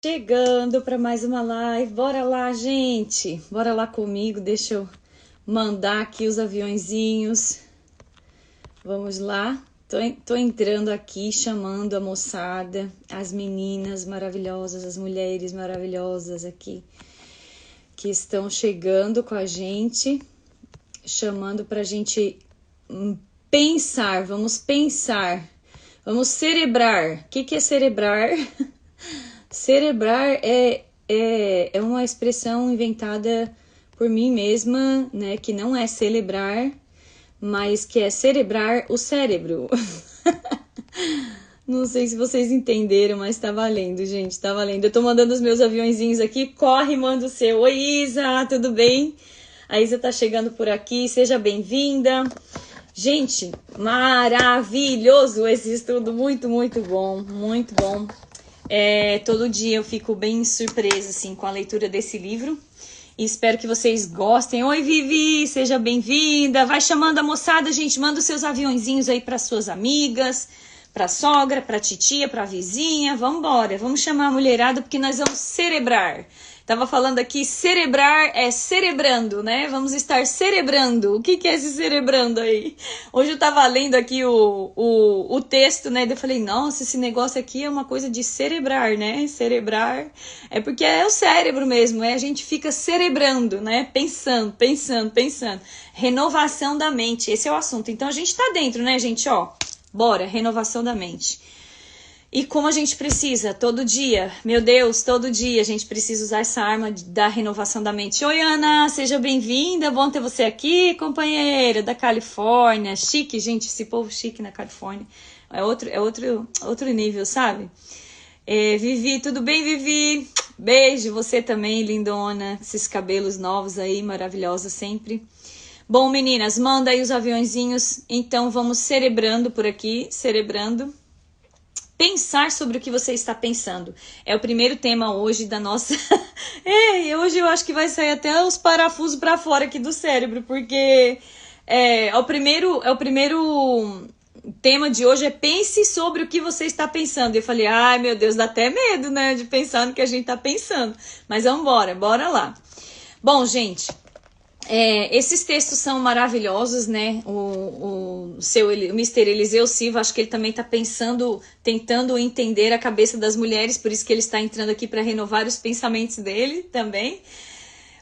Chegando para mais uma live, bora lá, gente, bora lá comigo, deixa eu mandar aqui os aviõezinhos, vamos lá, tô entrando aqui, chamando a moçada, as meninas maravilhosas, as mulheres maravilhosas aqui, que estão chegando com a gente, chamando pra gente pensar, vamos cerebrar. O que é cerebrar? Cerebrar é uma expressão inventada por mim mesma, né? Que não é celebrar, mas que é cerebrar o cérebro. Não sei se vocês entenderam, mas tá valendo, gente, tá valendo. Eu tô mandando os meus aviõezinhos aqui, corre, manda o seu. Oi, Isa, tudo bem? A Isa tá chegando por aqui, seja bem-vinda. Gente, maravilhoso esse estudo, muito, muito bom, muito bom. Todo dia eu fico bem surpresa assim, com a leitura desse livro e espero que vocês gostem. Oi, Vivi, seja bem-vinda. Vai chamando a moçada, gente, manda os seus aviãozinhos aí para suas amigas, para sogra, para titia, para vizinha. Vamos embora, vamos chamar a mulherada porque nós vamos cerebrar. Tava falando aqui, cerebrar é cerebrando, né? Vamos estar cerebrando. O que é esse cerebrando aí? Hoje eu tava lendo aqui o texto, né? Eu falei, nossa, esse negócio aqui é uma coisa de cerebrar, né? Cerebrar é porque é o cérebro mesmo, a gente fica cerebrando, né? Pensando. Renovação da mente, esse é o assunto. Então a gente tá dentro, né, gente? Ó, bora, renovação da mente. E como a gente precisa, todo dia, meu Deus, todo dia a gente precisa usar essa arma da renovação da mente. Oi, Ana, seja bem-vinda, bom ter você aqui, companheira da Califórnia. Chique, gente, esse povo chique na Califórnia. É outro nível, sabe? Vivi, tudo bem, Vivi? Beijo, você também, lindona, esses cabelos novos aí, maravilhosa sempre. Bom, meninas, manda aí os aviõezinhos, então vamos cerebrando por aqui, cerebrando. Pensar sobre o que você está pensando. É o primeiro tema hoje da nossa... hoje eu acho que vai sair até os parafusos para fora aqui do cérebro, porque é o primeiro tema de hoje é pense sobre o que você está pensando. Eu falei, ai meu Deus, dá até medo, né, de pensar no que a gente está pensando. Mas vamos embora, bora lá. Bom, gente... esses textos são maravilhosos, né? O Mr. Eliseu Silva, acho que ele também está tentando entender a cabeça das mulheres, por isso que ele está entrando aqui para renovar os pensamentos dele também.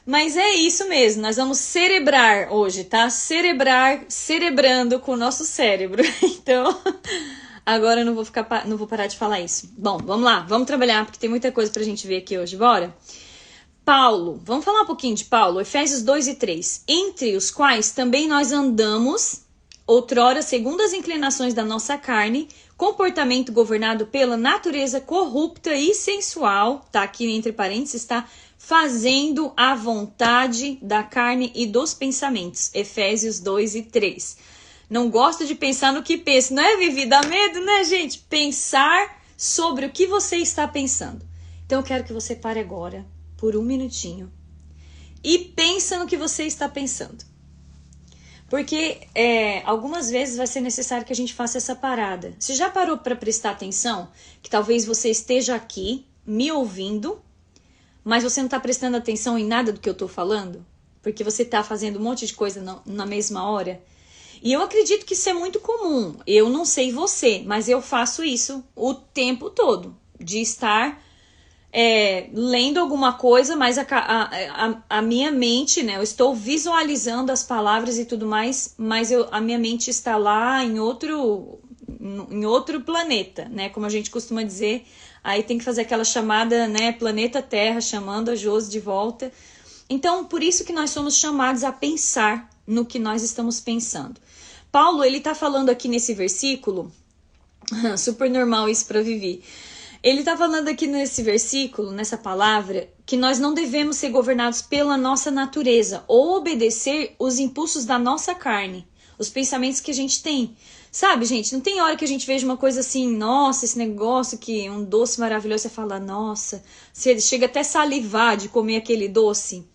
Mas é isso mesmo, nós vamos cerebrar hoje, tá? Cerebrando com o nosso cérebro. Então, agora eu não vou parar de falar isso. Bom, vamos lá, vamos trabalhar, porque tem muita coisa pra gente ver aqui hoje, bora? Paulo, vamos falar um pouquinho de Paulo, Efésios 2 e 3, entre os quais também nós andamos, outrora segundo as inclinações da nossa carne, comportamento governado pela natureza corrupta e sensual, tá aqui entre parênteses, tá? Fazendo a vontade da carne e dos pensamentos, Efésios 2 e 3. Não gosto de pensar no que penso, não é, Vivi? Dá medo, né, gente? Pensar sobre o que você está pensando. Então eu quero que você pare agora, por um minutinho, e pensa no que você está pensando. Porque algumas vezes vai ser necessário que a gente faça essa parada. Você já parou para prestar atenção que talvez você esteja aqui me ouvindo, mas você não está prestando atenção em nada do que eu estou falando? Porque você está fazendo um monte de coisa na mesma hora? E eu acredito que isso é muito comum. Eu não sei você, mas eu faço isso o tempo todo, de estar... lendo alguma coisa, mas a minha mente, né? Eu estou visualizando as palavras e tudo mais, mas a minha mente está lá em outro planeta, né? Como a gente costuma dizer, aí tem que fazer aquela chamada, né? Planeta Terra, chamando a Josi de volta. Então, por isso que nós somos chamados a pensar no que nós estamos pensando. Paulo, ele tá falando aqui nesse versículo, super normal isso para Vivi. Ele está falando aqui nesse versículo, nessa palavra, que nós não devemos ser governados pela nossa natureza ou obedecer os impulsos da nossa carne, os pensamentos que a gente tem. Sabe, gente, não tem hora que a gente veja uma coisa assim, nossa, esse negócio que um doce maravilhoso, você fala, nossa, você chega até salivar de comer aquele doce.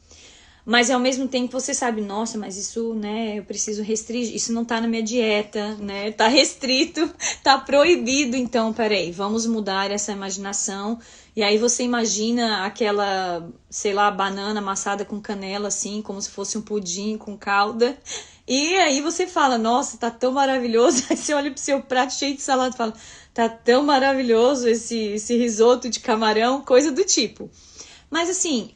Mas ao mesmo tempo você sabe, nossa, mas isso, né, eu preciso restringir, isso não tá na minha dieta, né, tá restrito, tá proibido, então, peraí, vamos mudar essa imaginação E aí você imagina aquela, sei lá, banana amassada com canela, assim, como se fosse um pudim com calda. E aí você fala, nossa, tá tão maravilhoso. Aí você olha pro seu prato cheio de salada e fala, tá tão maravilhoso esse risoto de camarão, coisa do tipo. Mas assim,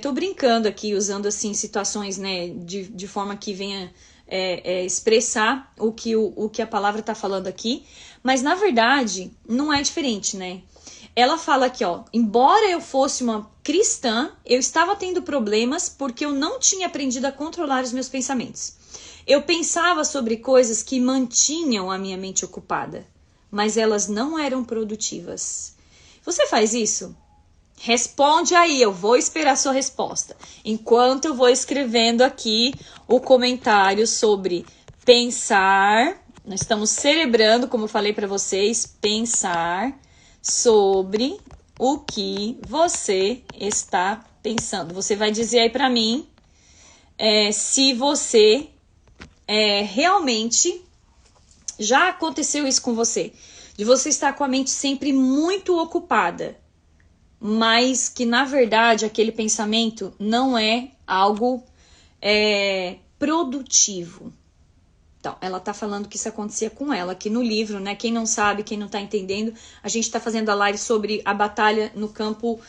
tô brincando aqui, usando assim situações, né, de forma que venha expressar o que a palavra tá falando aqui. Mas na verdade, não é diferente, né? Ela fala aqui, ó, embora eu fosse uma cristã, eu estava tendo problemas porque eu não tinha aprendido a controlar os meus pensamentos. Eu pensava sobre coisas que mantinham a minha mente ocupada, mas elas não eram produtivas. Você faz isso? Responde aí, eu vou esperar a sua resposta. Enquanto eu vou escrevendo aqui o comentário sobre pensar, nós estamos celebrando, como eu falei para vocês, pensar sobre o que você está pensando. Você vai dizer aí para mim se você realmente já aconteceu isso com você, de você estar com a mente sempre muito ocupada, mas que na verdade aquele pensamento não é algo produtivo. Então, ela tá falando que isso acontecia com ela aqui no livro, né? Quem não sabe, quem não tá entendendo, a gente tá fazendo a live sobre a batalha no campo,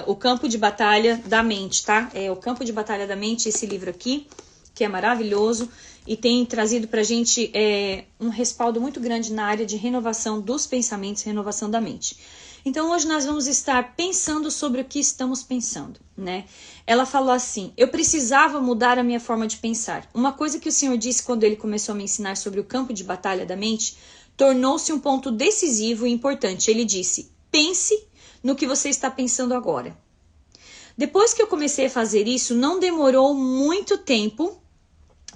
o campo de batalha da mente, tá? É o campo de batalha da mente, esse livro aqui, que é maravilhoso e tem trazido pra gente um respaldo muito grande na área de renovação dos pensamentos, renovação da mente. Então, hoje nós vamos estar pensando sobre o que estamos pensando, né? Ela falou assim, eu precisava mudar a minha forma de pensar. Uma coisa que o Senhor disse quando ele começou a me ensinar sobre o campo de batalha da mente, tornou-se um ponto decisivo e importante. Ele disse, pense no que você está pensando agora. Depois que eu comecei a fazer isso, não demorou muito tempo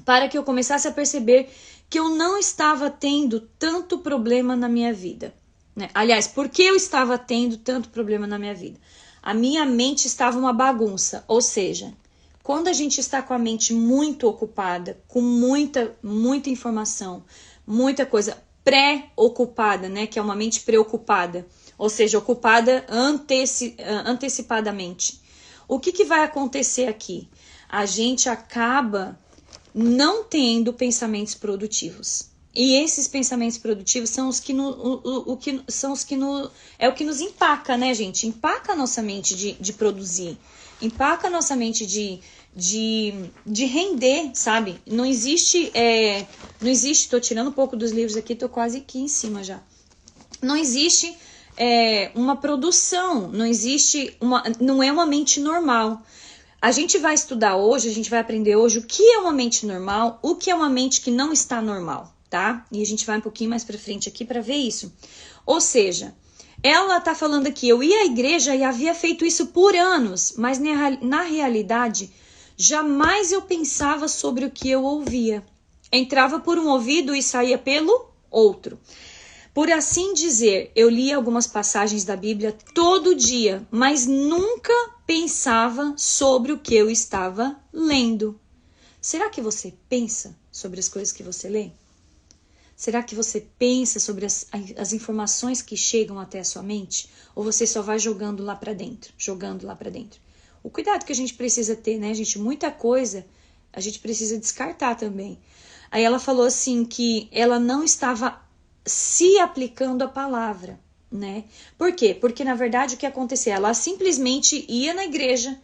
para que eu começasse a perceber que eu não estava tendo tanto problema na minha vida. Aliás, por que eu estava tendo tanto problema na minha vida? A minha mente estava uma bagunça, ou seja, quando a gente está com a mente muito ocupada, com muita informação, muita coisa pré-ocupada, né, que é uma mente preocupada, ou seja, ocupada antecipadamente. O que vai acontecer aqui? A gente acaba não tendo pensamentos produtivos. E esses pensamentos produtivos são os que é o que nos empaca, né, gente? Empaca a nossa mente de produzir. Empaca a nossa mente de render, sabe? Não existe, tô tirando um pouco dos livros aqui, tô quase aqui em cima já. Não existe uma produção, não é uma mente normal. A gente vai estudar hoje, a gente vai aprender hoje o que é uma mente normal, o que é uma mente que não está normal, tá? E a gente vai um pouquinho mais pra frente aqui pra ver isso. Ou seja, ela tá falando aqui, eu ia à igreja e havia feito isso por anos, mas na realidade, jamais eu pensava sobre o que eu ouvia. Entrava por um ouvido e saía pelo outro. Por assim dizer, eu lia algumas passagens da Bíblia todo dia, mas nunca pensava sobre o que eu estava lendo. Será que você pensa sobre as coisas que você lê? Será que você pensa sobre as informações que chegam até a sua mente? Ou você só vai jogando lá pra dentro, O cuidado que a gente precisa ter, né, gente? Muita coisa a gente precisa descartar também. Aí ela falou assim que ela não estava se aplicando a palavra, né? Por quê? Porque na verdade o que acontecia? Ela simplesmente ia na igreja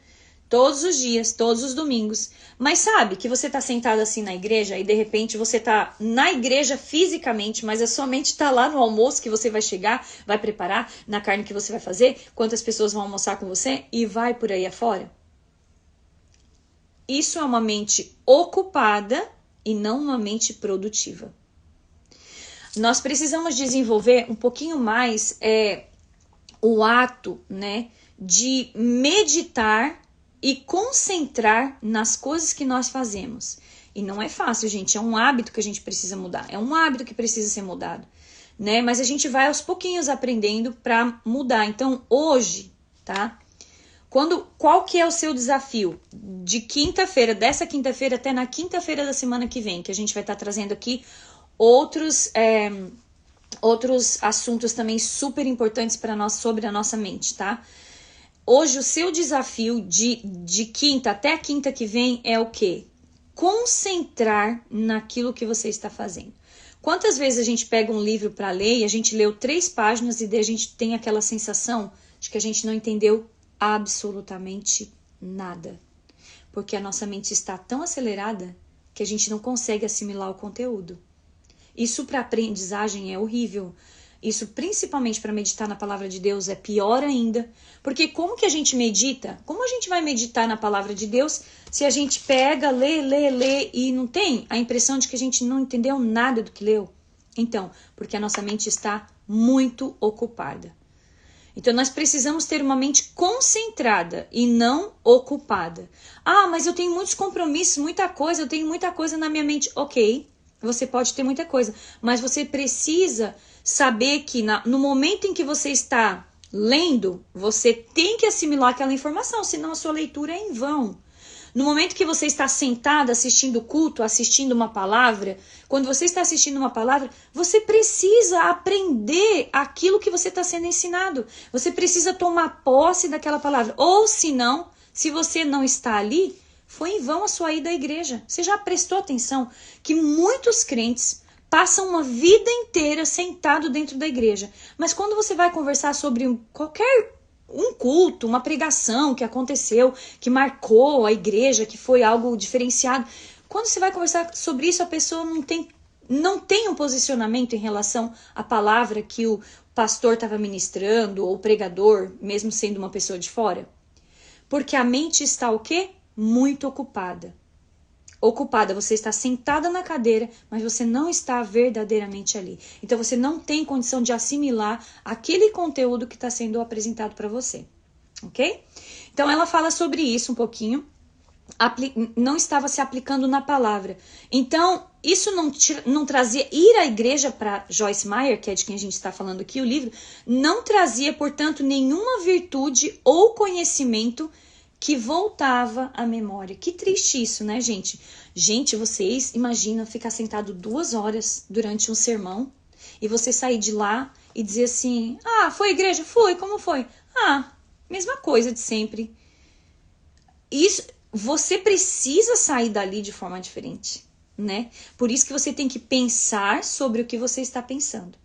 todos os dias, todos os domingos, mas sabe que você tá sentado assim na igreja e de repente você tá na igreja fisicamente, mas a sua mente tá lá no almoço que você vai chegar, vai preparar, na carne que você vai fazer, quantas pessoas vão almoçar com você e vai por aí afora? Isso é uma mente ocupada e não uma mente produtiva. Nós precisamos desenvolver um pouquinho mais o ato, né, de meditar e concentrar nas coisas que nós fazemos. E não é fácil, gente, é um hábito que a gente precisa mudar, é um hábito que precisa ser mudado, né? Mas a gente vai aos pouquinhos aprendendo para mudar. Então, hoje, tá? Qual que é o seu desafio? De quinta-feira, dessa quinta-feira até na quinta-feira da semana que vem, que a gente vai estar trazendo aqui outros outros assuntos também super importantes para nós sobre a nossa mente, tá? Hoje o seu desafio de quinta até a quinta que vem é o quê? Concentrar naquilo que você está fazendo. Quantas vezes a gente pega um livro para ler e a gente leu 3 páginas e daí a gente tem aquela sensação de que a gente não entendeu absolutamente nada. Porque a nossa mente está tão acelerada que a gente não consegue assimilar o conteúdo. Isso para aprendizagem é horrível. Isso principalmente para meditar na palavra de Deus é pior ainda. Porque como que a gente medita? Como a gente vai meditar na palavra de Deus se a gente pega, lê e não tem a impressão de que a gente não entendeu nada do que leu? Então, porque a nossa mente está muito ocupada. Então, nós precisamos ter uma mente concentrada e não ocupada. Ah, mas eu tenho muitos compromissos, eu tenho muita coisa na minha mente. Ok, você pode ter muita coisa, mas você precisa saber que no momento em que você está lendo, você tem que assimilar aquela informação, senão a sua leitura é em vão. No momento que você está sentado assistindo o culto, assistindo uma palavra, quando você está assistindo uma palavra, você precisa aprender aquilo que você está sendo ensinado. Você precisa tomar posse daquela palavra. Ou senão, se você não está ali, foi em vão a sua ida à igreja. Você já prestou atenção que muitos crentes passam uma vida inteira sentado dentro da igreja. Mas quando você vai conversar sobre qualquer um culto, uma pregação que aconteceu, que marcou a igreja, que foi algo diferenciado, quando você vai conversar sobre isso, a pessoa não tem um posicionamento em relação à palavra que o pastor estava ministrando, ou o pregador, mesmo sendo uma pessoa de fora. Porque a mente está o quê? Muito ocupada. Ocupada, você está sentada na cadeira, mas você não está verdadeiramente ali. Então você não tem condição de assimilar aquele conteúdo que está sendo apresentado para você, ok? Então ela fala sobre isso um pouquinho, não estava se aplicando na palavra. Então isso não trazia, ir à igreja para Joyce Meyer, que é de quem a gente está falando aqui, o livro, não trazia, portanto, nenhuma virtude ou conhecimento que voltava à memória. Que triste isso, né, gente? Gente, vocês imaginam ficar sentado 2 horas durante um sermão e você sair de lá e dizer assim, foi à igreja? Fui, como foi? Mesma coisa de sempre. Isso, você precisa sair dali de forma diferente, né? Por isso que você tem que pensar sobre o que você está pensando,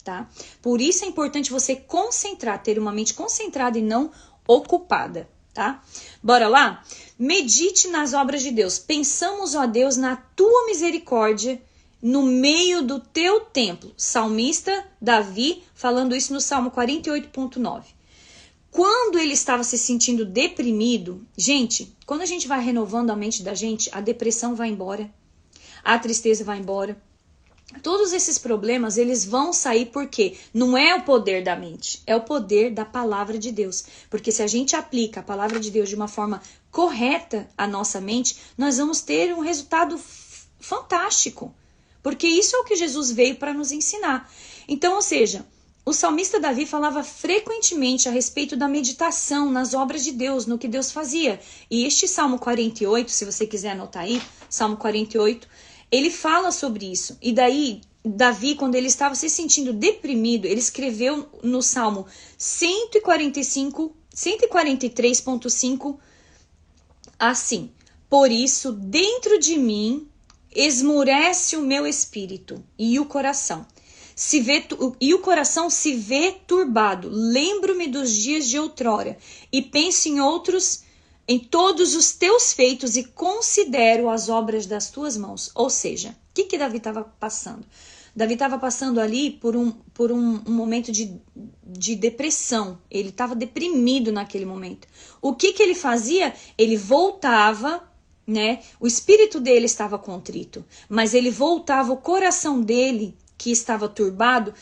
tá? Por isso é importante você concentrar, ter uma mente concentrada e não ocupada. Tá? Bora lá? Medite nas obras de Deus. Pensamos, ó Deus, na tua misericórdia no meio do teu templo. Salmista Davi falando isso no Salmo 48.9. Quando ele estava se sentindo deprimido, gente, quando a gente vai renovando a mente da gente, a depressão vai embora, a tristeza vai embora. Todos esses problemas, eles vão sair porque não é o poder da mente, é o poder da palavra de Deus. Porque se a gente aplica a palavra de Deus de uma forma correta à nossa mente, nós vamos ter um resultado fantástico. Porque isso é o que Jesus veio para nos ensinar. Então, ou seja, o salmista Davi falava frequentemente a respeito da meditação nas obras de Deus, no que Deus fazia. E este Salmo 48, se você quiser anotar aí, Salmo 48, ele fala sobre isso. E daí, Davi, quando ele estava se sentindo deprimido, ele escreveu no Salmo 143.5 assim: por isso, dentro de mim, esmurece o meu espírito e o coração. O coração se vê turbado. Lembro-me dos dias de outrora e penso em todos os teus feitos e considero as obras das tuas mãos. Ou seja, o que Davi estava passando? Davi estava passando ali por um momento de depressão. Ele estava deprimido naquele momento. O que ele fazia? Ele voltava, né? O espírito dele estava contrito, mas ele voltava, o coração dele, que estava turbado,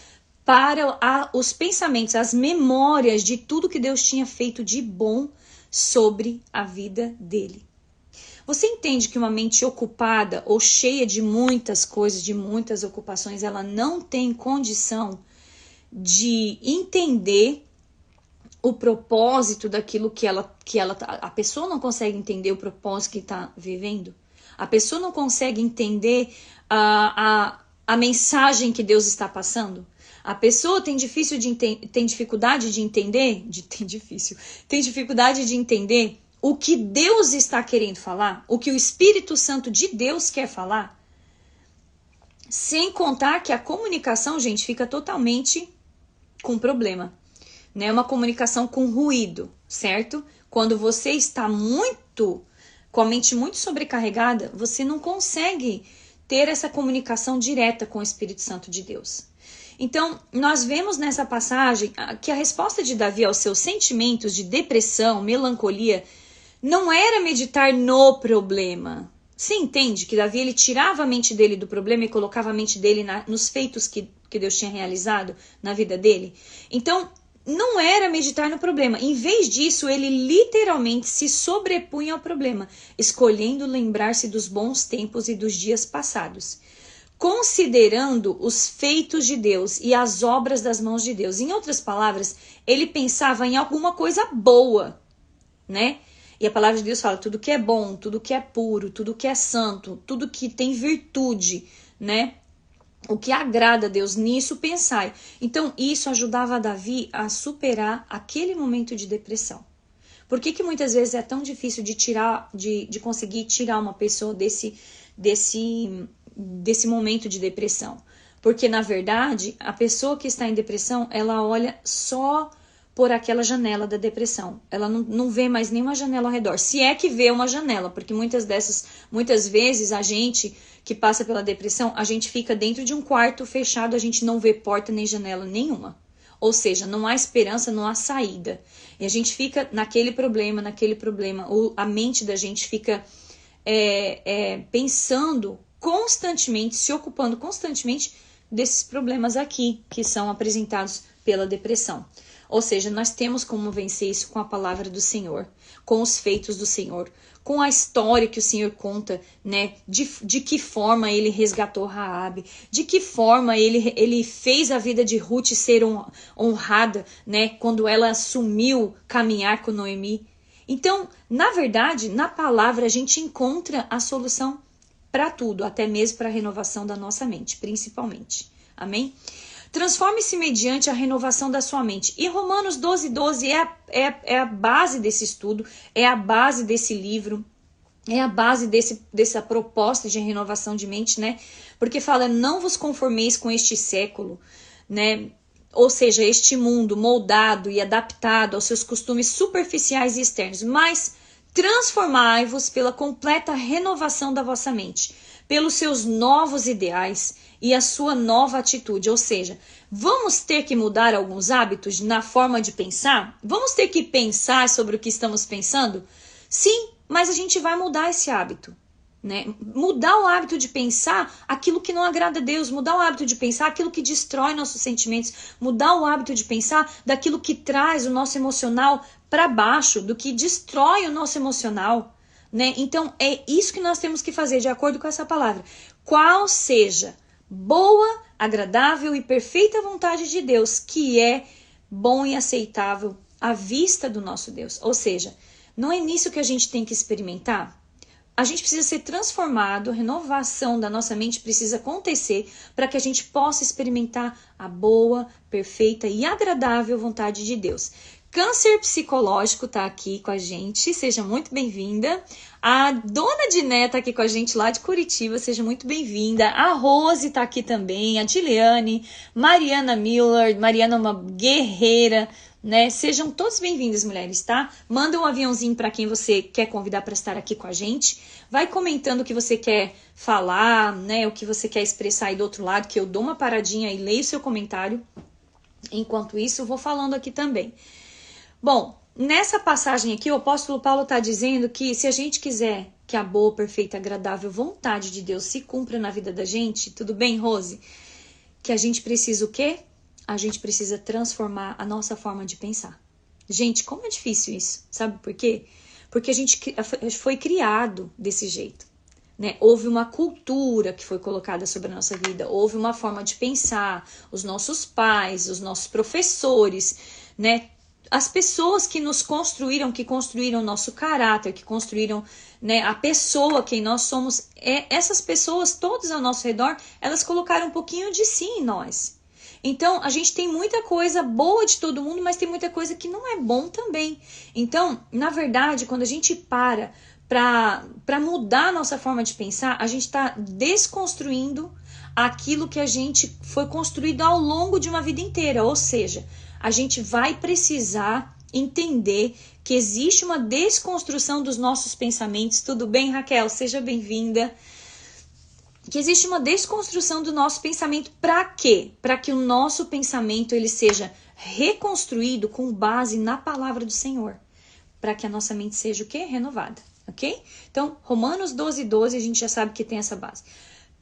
para os pensamentos, as memórias de tudo que Deus tinha feito de bom sobre a vida dele. Você entende que uma mente ocupada ou cheia de muitas coisas, de muitas ocupações, ela não tem condição de entender o propósito daquilo que a pessoa não consegue entender o propósito que está vivendo? A pessoa não consegue entender a mensagem que Deus está passando? A pessoa tem dificuldade de entender, tem dificuldade de entender o que Deus está querendo falar, o que o Espírito Santo de Deus quer falar. Sem contar que a comunicação, gente, fica totalmente com problema, né? Uma comunicação com ruído, certo? Quando você está com a mente muito sobrecarregada, você não consegue ter essa comunicação direta com o Espírito Santo de Deus. Então, nós vemos nessa passagem que a resposta de Davi aos seus sentimentos de depressão, melancolia, não era meditar no problema. Você entende que Davi ele tirava a mente dele do problema e colocava a mente dele nos feitos que Deus tinha realizado na vida dele? Então, não era meditar no problema. Em vez disso, ele literalmente se sobrepunha ao problema, escolhendo lembrar-se dos bons tempos e dos dias passados, considerando os feitos de Deus e as obras das mãos de Deus. Em outras palavras, ele pensava em alguma coisa boa, né? E a palavra de Deus fala, tudo que é bom, tudo que é puro, tudo que é santo, tudo que tem virtude, né? O que agrada a Deus, nisso pensai. Então, isso ajudava Davi a superar aquele momento de depressão. Por que muitas vezes é tão difícil de conseguir tirar uma pessoa desse momento de depressão? Porque, na verdade, a pessoa que está em depressão, ela olha só por aquela janela da depressão. Ela não vê mais nenhuma janela ao redor. Se é que vê uma janela, porque muitas vezes a gente que passa pela depressão, a gente fica dentro de um quarto fechado, a gente não vê porta nem janela nenhuma. Ou seja, não há esperança, não há saída. E a gente fica naquele problema, a mente da gente fica pensando constantemente, se ocupando constantemente desses problemas aqui, que são apresentados pela depressão. Ou seja, nós temos como vencer isso com a palavra do Senhor, com os feitos do Senhor, com a história que o Senhor conta, né? De que forma ele resgatou Raabe, de que forma ele fez a vida de Ruth ser honrada, né? Quando ela assumiu caminhar com Noemi. Então, na verdade, na palavra a gente encontra a solução para tudo, até mesmo para a renovação da nossa mente, principalmente. Amém? Transforme-se mediante a renovação da sua mente. E Romanos 12:12 é a base desse estudo, é a base desse livro, é a base dessa proposta de renovação de mente, né? Porque fala, não vos conformeis com este século, né? Ou seja, este mundo moldado e adaptado aos seus costumes superficiais e externos, mas transformai-vos pela completa renovação da vossa mente, pelos seus novos ideais e a sua nova atitude. Ou seja, vamos ter que mudar alguns hábitos na forma de pensar? Vamos ter que pensar sobre o que estamos pensando? Sim, mas a gente vai mudar esse hábito, né? Mudar o hábito de pensar aquilo que não agrada a Deus, mudar o hábito de pensar aquilo que destrói nossos sentimentos, mudar o hábito de pensar daquilo que traz o nosso emocional para baixo, do que destrói o nosso emocional, né? Então é isso que nós temos que fazer de acordo com essa palavra. Qual seja boa, agradável e perfeita vontade de Deus, que é bom e aceitável à vista do nosso Deus. Ou seja, não é nisso que a gente tem que experimentar? A gente precisa ser transformado, a renovação da nossa mente precisa acontecer para que a gente possa experimentar a boa, perfeita e agradável vontade de Deus. Câncer Psicológico está aqui com a gente, seja muito bem-vinda. A Dona Diné está aqui com a gente lá de Curitiba, seja muito bem-vinda. A Rose está aqui também, a Diliane, Mariana Miller, Mariana é uma guerreira, né? Sejam todos bem-vindas, mulheres, tá? Manda um aviãozinho para quem você quer convidar para estar aqui com a gente. Vai comentando o que você quer falar, né? O que você quer expressar aí do outro lado, que eu dou uma paradinha e leio o seu comentário. Enquanto isso, eu vou falando aqui também. Bom, nessa passagem aqui, o apóstolo Paulo está dizendo que se a gente quiser que a boa, perfeita, agradável vontade de Deus se cumpra na vida da gente, tudo bem, Rose? Que a gente precisa o quê? A gente precisa transformar a nossa forma de pensar. Gente, como é difícil isso, sabe por quê? Porque a gente foi criado desse jeito, né? Houve uma cultura que foi colocada sobre a nossa vida, houve uma forma de pensar, os nossos pais, os nossos professores, né? As pessoas que nos construíram, que construíram o nosso caráter, que construíram, né, a pessoa quem nós somos, essas pessoas todas ao nosso redor, elas colocaram um pouquinho de si em nós. Então, a gente tem muita coisa boa de todo mundo, mas tem muita coisa que não é bom também. Então, na verdade, quando a gente para mudar a nossa forma de pensar, a gente está desconstruindo aquilo que a gente foi construído ao longo de uma vida inteira. Ou seja, a gente vai precisar entender que existe uma desconstrução dos nossos pensamentos. Tudo bem, Raquel? Seja bem-vinda. Que existe uma desconstrução do nosso pensamento. Para quê? Para que o nosso pensamento ele seja reconstruído com base na palavra do Senhor. Para que a nossa mente seja o quê? Renovada. Ok? Então, Romanos 12:12, a gente já sabe que tem essa base.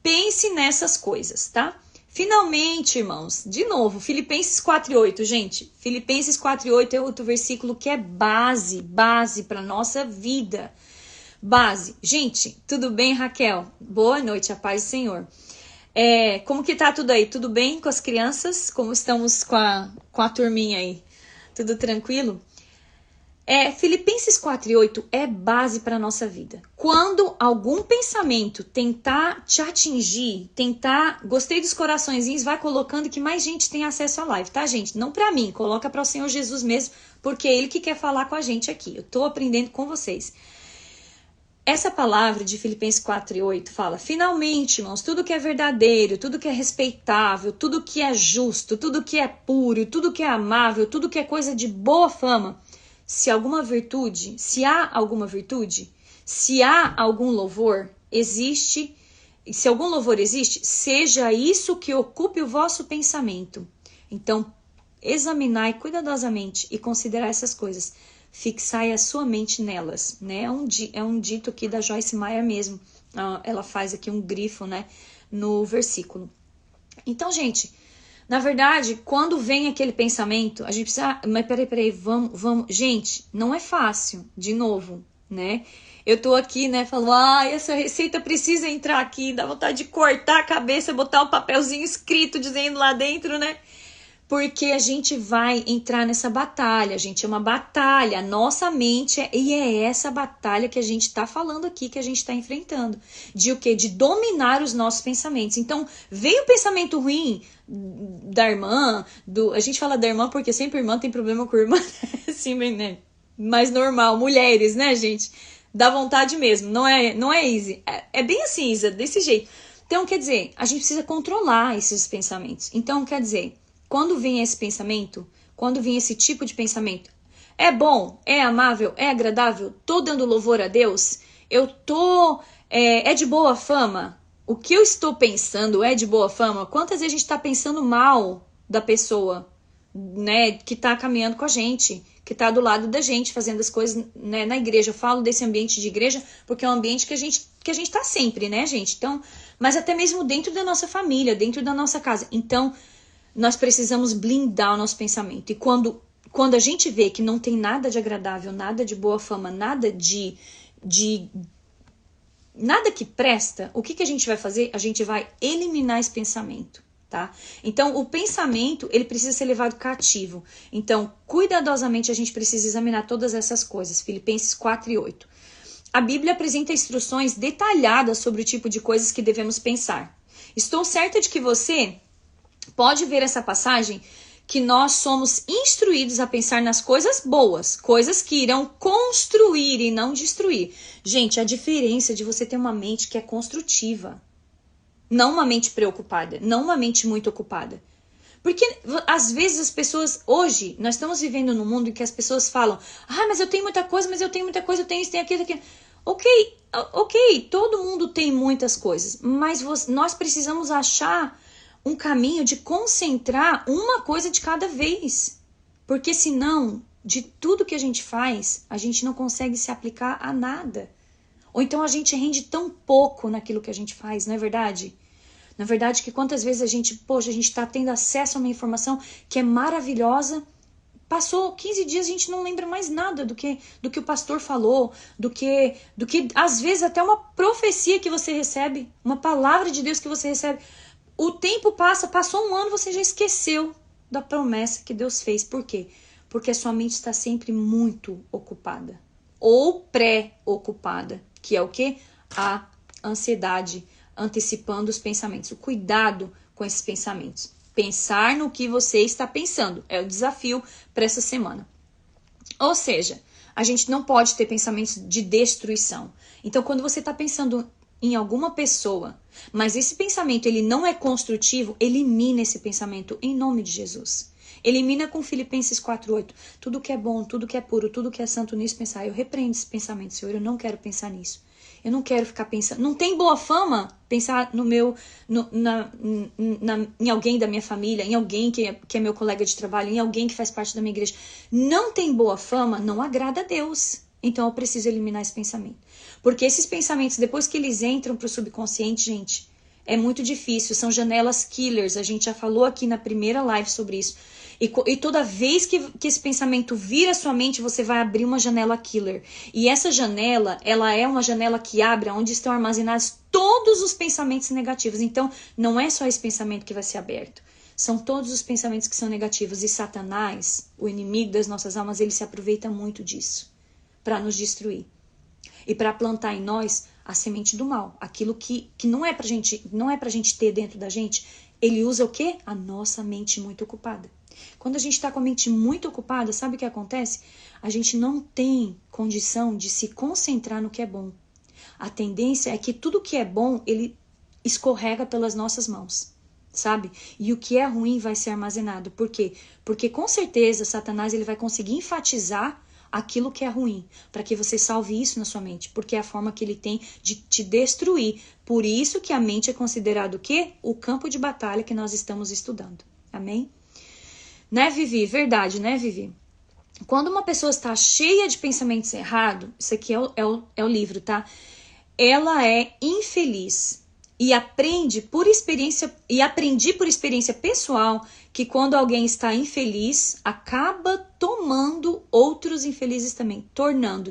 Pense nessas coisas, tá? Finalmente, irmãos, de novo, Filipenses 4:8, gente. Filipenses 4:8 é outro versículo que é base para nossa vida. Base. Gente, tudo bem, Raquel? Boa noite, a paz do Senhor. Como que tá tudo aí? Tudo bem com as crianças? Como estamos com a turminha aí? Tudo tranquilo? Filipenses 4:8 é base para a nossa vida. Quando algum pensamento tentar te atingir, gostei dos coraçõezinhos, vai colocando que mais gente tem acesso à live, tá, gente? Não para mim, coloca para o Senhor Jesus mesmo, porque é Ele que quer falar com a gente aqui. Eu tô aprendendo com vocês. Essa palavra de Filipenses 4:8 fala: finalmente, irmãos, tudo que é verdadeiro, tudo que é respeitável, tudo que é justo, tudo que é puro, tudo que é amável, tudo que é coisa de boa fama, se há alguma virtude, se há algum louvor, se algum louvor existe, seja isso que ocupe o vosso pensamento. Então, examinai cuidadosamente e considerai essas coisas. Fixai a sua mente nelas, né? É um dito aqui da Joyce Meyer mesmo. Ela faz aqui um grifo, né, no versículo. Então, gente, na verdade, quando vem aquele pensamento, a gente precisa... Mas peraí, vamos... Gente, não é fácil, de novo, né? Eu tô aqui, né, falando, essa receita precisa entrar aqui, dá vontade de cortar a cabeça, botar um papelzinho escrito dizendo lá dentro, né? Porque a gente vai entrar nessa batalha, gente, é uma batalha, a nossa mente, e é essa batalha que a gente está falando aqui, que a gente está enfrentando, de o quê? De dominar os nossos pensamentos. Então, veio o pensamento ruim da irmã, a gente fala da irmã porque sempre irmã tem problema com irmã, assim, né? Mais normal, mulheres, né, gente? Dá vontade mesmo, não é easy, é bem assim, Isa, desse jeito. Então, quer dizer, a gente precisa controlar esses pensamentos. Então, quer dizer... Quando vem esse pensamento, quando vem esse tipo de pensamento, é bom, é amável, é agradável, tô dando louvor a Deus, é de boa fama, o que eu estou pensando é de boa fama? Quantas vezes a gente está pensando mal da pessoa, né, que está caminhando com a gente, que está do lado da gente, fazendo as coisas, né, na igreja. Eu falo desse ambiente de igreja porque é um ambiente que a gente está sempre, né, gente? Então, mas até mesmo dentro da nossa família, dentro da nossa casa. Então, nós precisamos blindar o nosso pensamento. E quando a gente vê que não tem nada de agradável, nada de boa fama, nada nada que presta, o que a gente vai fazer? A gente vai eliminar esse pensamento, tá? Então, o pensamento, ele precisa ser levado cativo. Então, cuidadosamente, a gente precisa examinar todas essas coisas. Filipenses 4:8. A Bíblia apresenta instruções detalhadas sobre o tipo de coisas que devemos pensar. Estou certa de que você... pode ver essa passagem que nós somos instruídos a pensar nas coisas boas, coisas que irão construir e não destruir. Gente, a diferença de você ter uma mente que é construtiva, não uma mente preocupada, não uma mente muito ocupada. Porque às vezes as pessoas, hoje, nós estamos vivendo num mundo em que as pessoas falam, mas eu tenho muita coisa, eu tenho isso, tenho aquilo. Ok, todo mundo tem muitas coisas, mas nós precisamos achar um caminho de concentrar uma coisa de cada vez. Porque senão, de tudo que a gente faz, a gente não consegue se aplicar a nada. Ou então a gente rende tão pouco naquilo que a gente faz, não é verdade? Na verdade, que quantas vezes a gente está tendo acesso a uma informação que é maravilhosa, passou 15 dias, a gente não lembra mais nada do que o pastor falou, do que às vezes até uma profecia que você recebe, uma palavra de Deus que você recebe. O tempo passou um ano, você já esqueceu da promessa que Deus fez. Por quê? Porque a sua mente está sempre muito ocupada. Ou pré-ocupada, que é o quê? A ansiedade, antecipando os pensamentos. O cuidado com esses pensamentos. Pensar no que você está pensando é o desafio para essa semana. Ou seja, a gente não pode ter pensamentos de destruição. Então, quando você está pensando em alguma pessoa, mas esse pensamento ele não é construtivo, elimina esse pensamento em nome de Jesus. Elimina com Filipenses 4:8. Tudo que é bom, tudo que é puro, tudo que é santo, nisso pensar. Eu repreendo esse pensamento, Senhor, eu não quero pensar nisso. Eu não quero ficar pensando. Não tem boa fama pensar no meu, em alguém da minha família, em alguém que é meu colega de trabalho, em alguém que faz parte da minha igreja. Não tem boa fama, não agrada a Deus. Então eu preciso eliminar esse pensamento. Porque esses pensamentos, depois que eles entram para o subconsciente, gente, é muito difícil. São janelas killers. A gente já falou aqui na primeira live sobre isso. E toda vez que esse pensamento vira a sua mente, você vai abrir uma janela killer. E essa janela, ela é uma janela que abre onde estão armazenados todos os pensamentos negativos. Então, não é só esse pensamento que vai ser aberto. São todos os pensamentos que são negativos. E Satanás, o inimigo das nossas almas, ele se aproveita muito disso para nos destruir. E para plantar em nós a semente do mal. Aquilo que não é pra gente ter dentro da gente. Ele usa o quê? A nossa mente muito ocupada. Quando a gente está com a mente muito ocupada, sabe o que acontece? A gente não tem condição de se concentrar no que é bom. A tendência é que tudo que é bom, ele escorrega pelas nossas mãos, sabe? E o que é ruim vai ser armazenado. Por quê? Porque com certeza Satanás ele vai conseguir enfatizar aquilo que é ruim, para que você salve isso na sua mente, porque é a forma que ele tem de te destruir. Por isso que a mente é considerado o quê? O campo de batalha que nós estamos estudando. Amém? Né, Vivi? Verdade, né, Vivi? Quando uma pessoa está cheia de pensamentos errados, isso aqui é o livro, tá? Ela é infeliz. E aprendi por experiência pessoal que quando alguém está infeliz, acaba tomando outros infelizes também.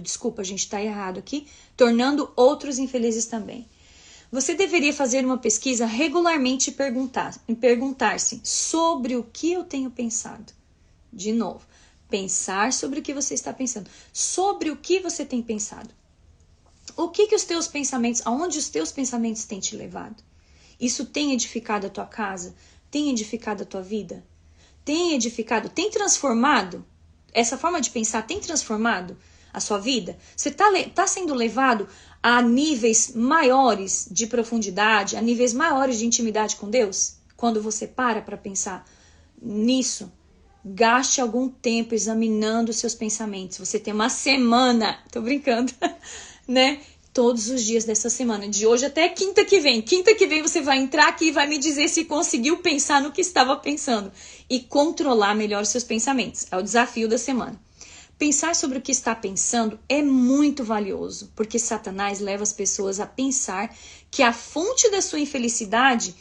Desculpa, a gente está errado aqui. Tornando outros infelizes também. Você deveria fazer uma pesquisa regularmente e perguntar-se sobre o que eu tenho pensado. De novo, pensar sobre o que você está pensando. Sobre o que você tem pensado. O que os teus pensamentos, aonde os teus pensamentos têm te levado? Isso tem edificado a tua casa? Tem edificado a tua vida? Tem transformado? Essa forma de pensar tem transformado a sua vida? Você tá sendo levado a níveis maiores de profundidade, a níveis maiores de intimidade com Deus? Quando você para pensar nisso, gaste algum tempo examinando os seus pensamentos. Você tem uma semana, tô brincando, né? Todos os dias dessa semana, de hoje até quinta que vem. Quinta que vem você vai entrar aqui e vai me dizer se conseguiu pensar no que estava pensando e controlar melhor os seus pensamentos. É o desafio da semana. Pensar sobre o que está pensando é muito valioso, porque Satanás leva as pessoas a pensar que a fonte da sua infelicidade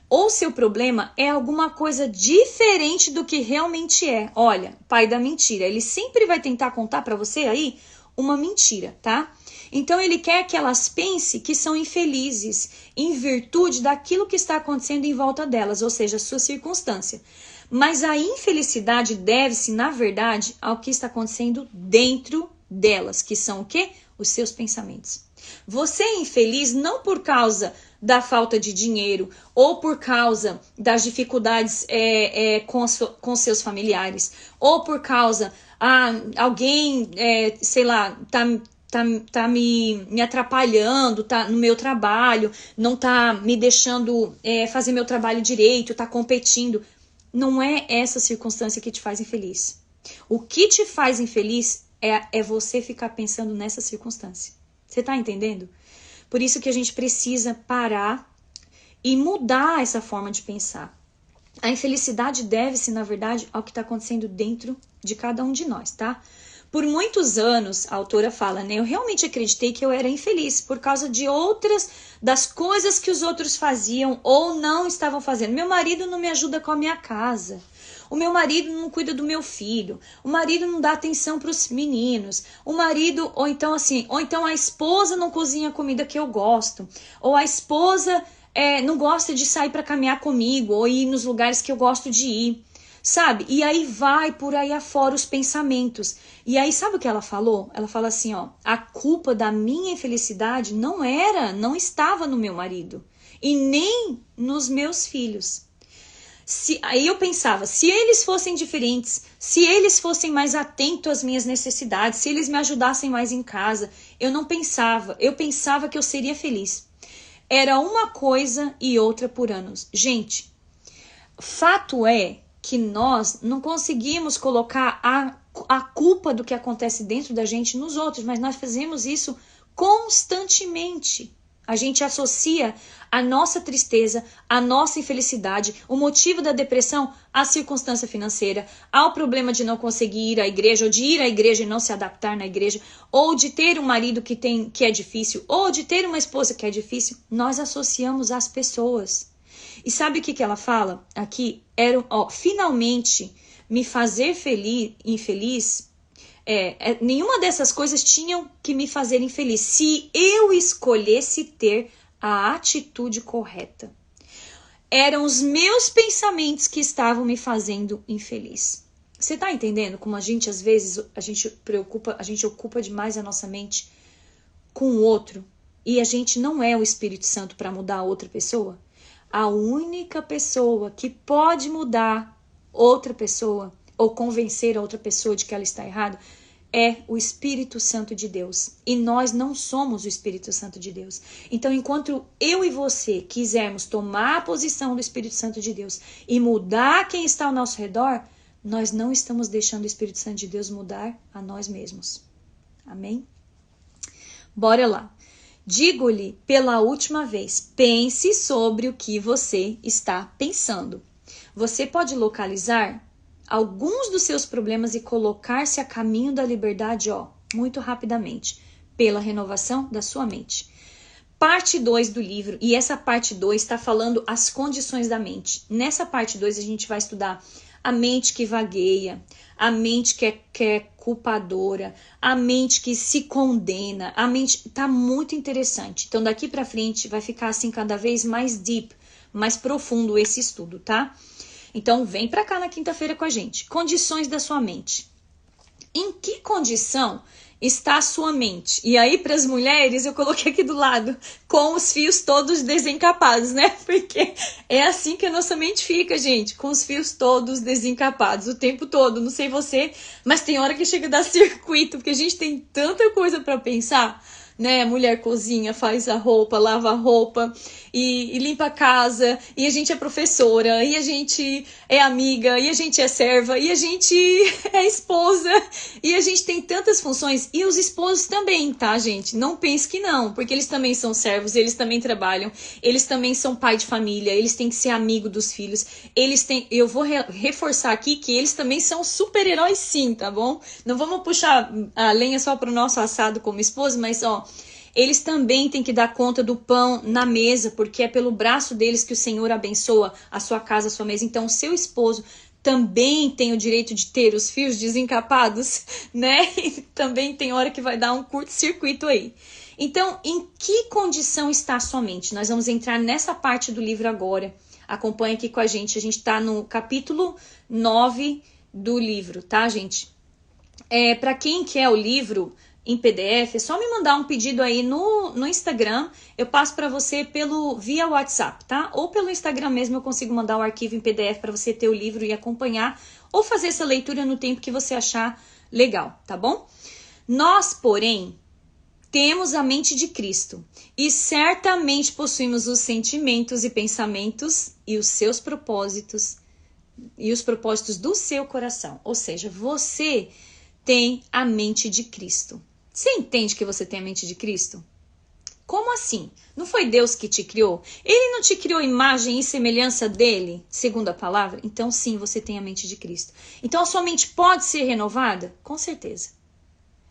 ou seu problema é alguma coisa diferente do que realmente é. Olha, pai da mentira, ele sempre vai tentar contar para você aí uma mentira, tá? Então ele quer que elas pensem que são infelizes em virtude daquilo que está acontecendo em volta delas, ou seja, a sua circunstância. Mas a infelicidade deve-se, na verdade, ao que está acontecendo dentro delas, que são o quê? Os seus pensamentos. Você é infeliz não por causa da falta de dinheiro ou por causa das dificuldades com seus familiares ou por causa alguém, sei lá, tá me atrapalhando, tá no meu trabalho, não tá me deixando fazer meu trabalho direito, tá competindo. Não é essa circunstância que te faz infeliz. O que te faz infeliz é você ficar pensando nessa circunstância. Você tá entendendo? Por isso que a gente precisa parar e mudar essa forma de pensar. A infelicidade deve-se, na verdade, ao que está acontecendo dentro de cada um de nós, tá? Por muitos anos, a autora fala, né? Eu realmente acreditei que eu era infeliz por causa de das coisas que os outros faziam ou não estavam fazendo. Meu marido não me ajuda com a minha casa. O meu marido não cuida do meu filho. O marido não dá atenção para os meninos. O marido, ou então a esposa não cozinha a comida que eu gosto. Ou a esposa não gosta de sair para caminhar comigo ou ir nos lugares que eu gosto de ir. Sabe? E aí vai por aí afora os pensamentos. E aí sabe o que ela falou? Ela fala assim, ó, a culpa da minha infelicidade não estava no meu marido e nem nos meus filhos. Aí eu pensava, se eles fossem diferentes, se eles fossem mais atentos às minhas necessidades, se eles me ajudassem mais em casa, eu pensava que eu seria feliz. Era uma coisa e outra por anos. Gente, fato é que nós não conseguimos colocar a culpa do que acontece dentro da gente nos outros, mas nós fazemos isso constantemente. A gente associa a nossa tristeza, a nossa infelicidade, o motivo da depressão à circunstância financeira, ao problema de não conseguir ir à igreja, ou de ir à igreja e não se adaptar na igreja, ou de ter um marido que é difícil, ou de ter uma esposa que é difícil. Nós associamos às pessoas. E sabe o que ela fala aqui? Finalmente me fazer infeliz. Nenhuma dessas coisas tinham que me fazer infeliz se eu escolhesse ter a atitude correta. Eram os meus pensamentos que estavam me fazendo infeliz. Você tá entendendo como às vezes, a gente ocupa demais a nossa mente com o outro e a gente não é o Espírito Santo para mudar a outra pessoa? A única pessoa que pode mudar outra pessoa ou convencer a outra pessoa de que ela está errada, é o Espírito Santo de Deus. E nós não somos o Espírito Santo de Deus. Então, enquanto eu e você quisermos tomar a posição do Espírito Santo de Deus e mudar quem está ao nosso redor, nós não estamos deixando o Espírito Santo de Deus mudar a nós mesmos. Amém? Bora lá. Digo-lhe pela última vez, pense sobre o que você está pensando. Você pode localizar alguns dos seus problemas e colocar-se a caminho da liberdade, muito rapidamente, pela renovação da sua mente. Parte 2 do livro, e essa parte 2 está falando as condições da mente. Nessa parte 2 a gente vai estudar a mente que vagueia, a mente que é culpadora, a mente que se condena, a mente tá muito interessante. Então daqui para frente vai ficar assim cada vez mais deep, mais profundo esse estudo, tá? Então, vem pra cá na quinta-feira com a gente. Condições da sua mente. Em que condição está a sua mente? E aí, para as mulheres, eu coloquei aqui do lado, com os fios todos desencapados, né? Porque é assim que a nossa mente fica, gente. Com os fios todos desencapados o tempo todo. Não sei você, mas tem hora que chega a dar circuito, porque a gente tem tanta coisa para pensar, né? Mulher cozinha, faz a roupa, lava a roupa e limpa a casa, e a gente é professora, e a gente é amiga, e a gente é serva, e a gente é esposa, e a gente tem tantas funções, e os esposos também, tá, gente? Não pense que não, porque eles também são servos, eles também trabalham, eles também são pai de família, eles têm que ser amigo dos filhos, eu vou reforçar aqui que eles também são super-heróis sim, tá bom? Não vamos puxar a lenha só pro nosso assado como esposo, mas eles também têm que dar conta do pão na mesa, porque é pelo braço deles que o Senhor abençoa a sua casa, a sua mesa. Então, o seu esposo também tem o direito de ter os fios desencapados, né? E também tem hora que vai dar um curto-circuito aí. Então, em que condição está a sua mente? Nós vamos entrar nessa parte do livro agora. Acompanha aqui com a gente está no capítulo 9 do livro, tá, gente? Para quem quer o livro em PDF, é só me mandar um pedido aí no Instagram, eu passo para você via WhatsApp, tá? Ou pelo Instagram mesmo eu consigo mandar o arquivo em PDF para você ter o livro e acompanhar, ou fazer essa leitura no tempo que você achar legal, tá bom? Nós, porém, temos a mente de Cristo e certamente possuímos os sentimentos e pensamentos e os seus propósitos e os propósitos do seu coração. Ou seja, você tem a mente de Cristo. Você entende que você tem a mente de Cristo? Como assim? Não foi Deus que te criou? Ele não te criou imagem e semelhança dele, segundo a palavra? Então sim, você tem a mente de Cristo. Então a sua mente pode ser renovada? Com certeza.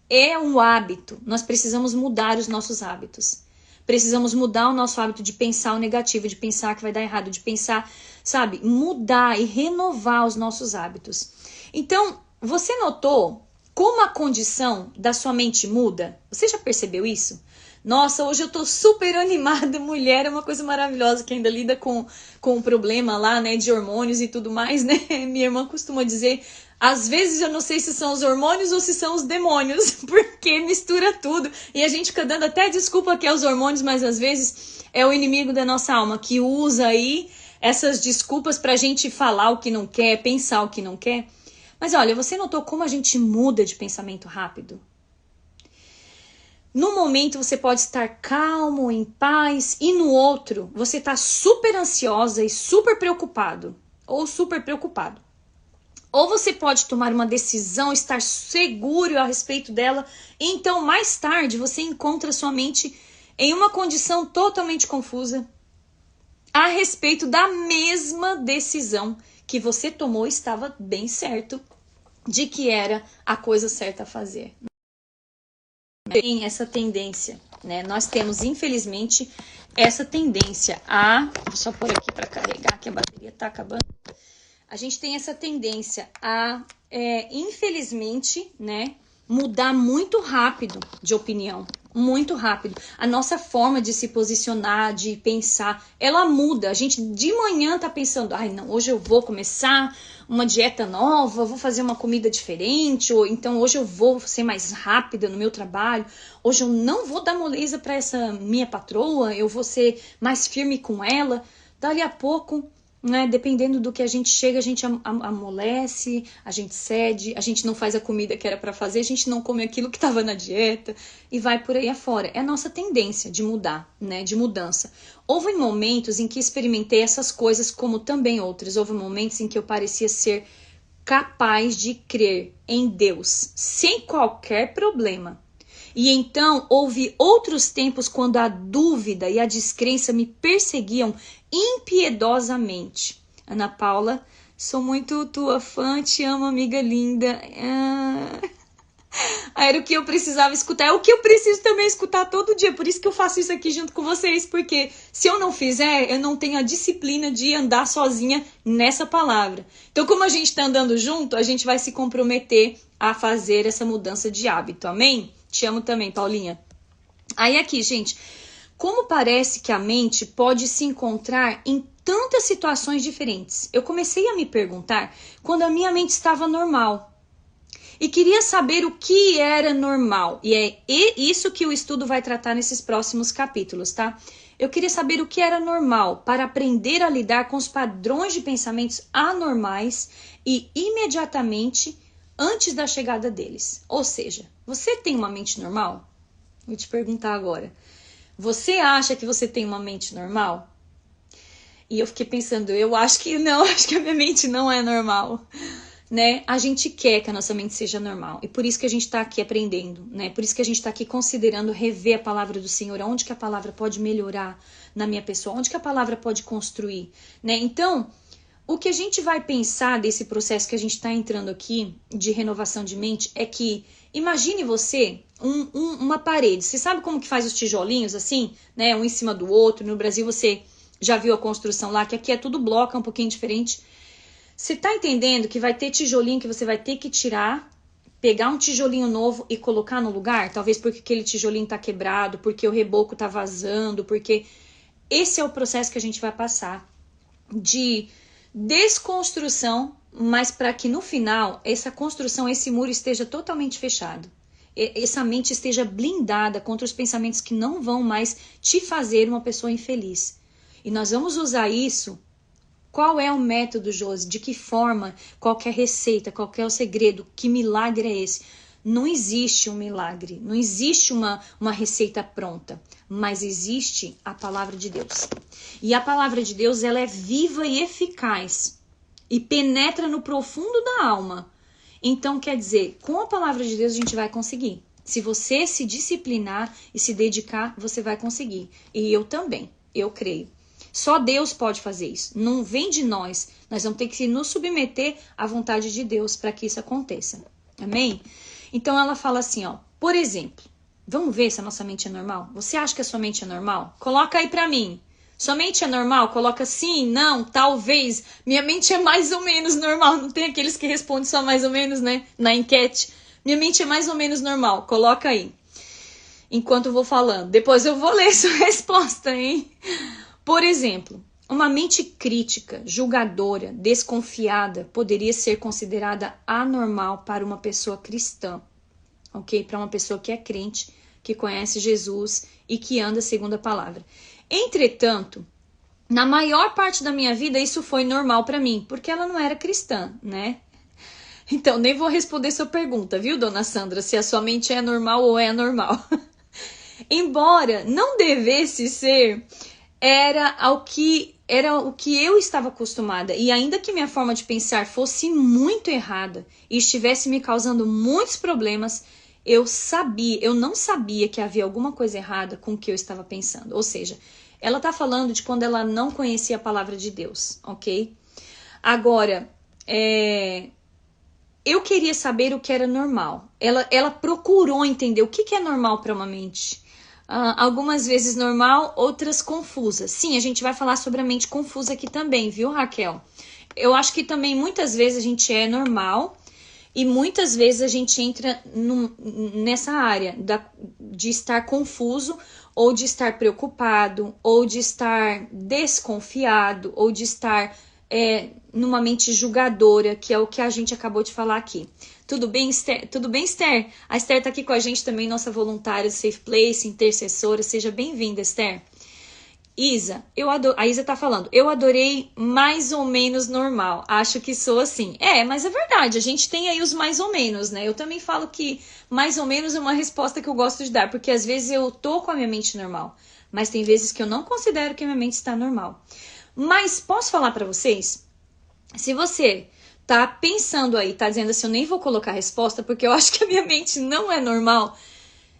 É um hábito. Nós precisamos mudar os nossos hábitos. Precisamos mudar o nosso hábito de pensar o negativo, de pensar que vai dar errado, de pensar, sabe, mudar e renovar os nossos hábitos. Então, você notou como a condição da sua mente muda? Você já percebeu isso? Nossa, hoje eu tô super animada, mulher, é uma coisa maravilhosa que ainda lida com o problema lá, né, de hormônios e tudo mais, né? Minha irmã costuma dizer, às vezes eu não sei se são os hormônios ou se são os demônios, porque mistura tudo. E a gente fica dando até desculpa que é os hormônios, mas às vezes é o inimigo da nossa alma que usa aí essas desculpas pra gente falar o que não quer, pensar o que não quer. Mas olha, você notou como a gente muda de pensamento rápido? No momento você pode estar calmo, em paz, e no outro você está super ansiosa e super preocupado, ou super preocupado. Ou você pode tomar uma decisão, estar seguro a respeito dela, e então mais tarde você encontra sua mente em uma condição totalmente confusa a respeito da mesma decisão que você tomou e estava bem certo de que era a coisa certa a fazer. Tem essa tendência, né? Nós temos, infelizmente, essa tendência a... Vou só pôr aqui para carregar, que a bateria tá acabando. A gente tem essa tendência a, infelizmente, né, mudar muito rápido de opinião. Muito rápido. A nossa forma de se posicionar, de pensar, ela muda. A gente de manhã tá pensando, ai não, hoje eu vou começar uma dieta nova, vou fazer uma comida diferente, ou então hoje eu vou ser mais rápida no meu trabalho, hoje eu não vou dar moleza para essa minha patroa, eu vou ser mais firme com ela. Dali a pouco, né, dependendo do que a gente chega, a gente amolece, a gente cede, a gente não faz a comida que era para fazer, a gente não come aquilo que estava na dieta e vai por aí afora. É a nossa tendência de mudar, né, de mudança. Houve momentos em que experimentei essas coisas como também outras. Houve momentos em que eu parecia ser capaz de crer em Deus sem qualquer problema. E então houve outros tempos quando a dúvida e a descrença me perseguiam impiedosamente. Ana Paula, sou muito tua fã, te amo, amiga linda. Era o que eu precisava escutar, é o que eu preciso também escutar todo dia, por isso que eu faço isso aqui junto com vocês, porque se eu não fizer, eu não tenho a disciplina de andar sozinha nessa palavra. Então, como a gente tá andando junto, a gente vai se comprometer a fazer essa mudança de hábito, amém? Te amo também, Paulinha. Aí aqui, gente, como parece que a mente pode se encontrar em tantas situações diferentes? Eu comecei a me perguntar quando a minha mente estava normal. E queria saber o que era normal. E é isso que o estudo vai tratar nesses próximos capítulos, tá? Eu queria saber o que era normal para aprender a lidar com os padrões de pensamentos anormais e imediatamente antes da chegada deles. Ou seja, você tem uma mente normal? Vou te perguntar agora. Você acha que você tem uma mente normal? E eu fiquei pensando, eu acho que não, acho que a minha mente não é normal. Né? A gente quer que a nossa mente seja normal. E por isso que a gente está aqui aprendendo, né? Por isso que a gente está aqui considerando rever a palavra do Senhor, onde que a palavra pode melhorar na minha pessoa, onde que a palavra pode construir, né? Então, o que a gente vai pensar desse processo que a gente está entrando aqui, de renovação de mente, é que, imagine você uma parede. Você sabe como que faz os tijolinhos assim, né? Um em cima do outro. No Brasil você já viu a construção lá, que aqui é tudo bloco, é um pouquinho diferente. Você tá entendendo que vai ter tijolinho que você vai ter que tirar, pegar um tijolinho novo e colocar no lugar? Talvez porque aquele tijolinho tá quebrado, porque o reboco tá vazando, porque esse é o processo que a gente vai passar de desconstrução, mas para que no final essa construção, esse muro esteja totalmente fechado. Essa mente esteja blindada contra os pensamentos que não vão mais te fazer uma pessoa infeliz. E nós vamos usar isso. Qual é o método, Josi? De que forma? Qual que é a receita? Qual que é o segredo? Que milagre é esse? Não existe um milagre, não existe uma receita pronta, mas existe a palavra de Deus. E a palavra de Deus, ela é viva e eficaz e penetra no profundo da alma. Então, quer dizer, com a palavra de Deus a gente vai conseguir. Se você se disciplinar e se dedicar, você vai conseguir. E eu também, eu creio. Só Deus pode fazer isso. Não vem de nós. Nós vamos ter que nos submeter à vontade de Deus para que isso aconteça. Amém? Então ela fala assim, ó. Por exemplo, vamos ver se a nossa mente é normal? Você acha que a sua mente é normal? Coloca aí pra mim. Sua mente é normal? Coloca sim, não, talvez. Minha mente é mais ou menos normal. Não tem aqueles que respondem só mais ou menos, né? Na enquete. Minha mente é mais ou menos normal. Coloca aí. Enquanto eu vou falando. Depois eu vou ler sua resposta, hein? Por exemplo, uma mente crítica, julgadora, desconfiada poderia ser considerada anormal para uma pessoa cristã, ok? Para uma pessoa que é crente, que conhece Jesus e que anda segundo a palavra. Entretanto, Na maior parte da minha vida, isso foi normal pra mim, porque ela não era cristã, né? Então, nem vou responder sua pergunta, viu, dona Sandra, se a sua mente é normal ou é anormal. Embora não devesse ser, era o que eu estava acostumada. E ainda que minha forma de pensar fosse muito errada e estivesse me causando muitos problemas, eu não sabia que havia alguma coisa errada com o que eu estava pensando. Ou seja, ela está falando de quando ela não conhecia a palavra de Deus, ok? Agora, eu queria saber o que era normal. Ela procurou entender o que é normal para uma mente. Algumas vezes normal, outras confusas. Sim, a gente vai falar sobre a mente confusa aqui também, viu, Raquel? Eu acho que também muitas vezes a gente é normal e muitas vezes a gente entra nessa área de estar confuso, ou de estar preocupado, ou de estar desconfiado, ou de estar numa mente julgadora, que é o que a gente acabou de falar aqui. Tudo bem, Esther? Tudo bem, Esther? A Esther tá aqui com a gente também, nossa voluntária do Safe Place, intercessora. Seja bem-vinda, Esther. Isa, a Isa tá falando, eu adorei mais ou menos normal, acho que sou assim. Mas é verdade, a gente tem aí os mais ou menos, né? Eu também falo que mais ou menos é uma resposta que eu gosto de dar, porque às vezes eu tô com a minha mente normal, mas tem vezes que eu não considero que a minha mente está normal. Mas posso falar pra vocês? Se você tá pensando aí, tá dizendo assim, eu nem vou colocar a resposta, porque eu acho que a minha mente não é normal.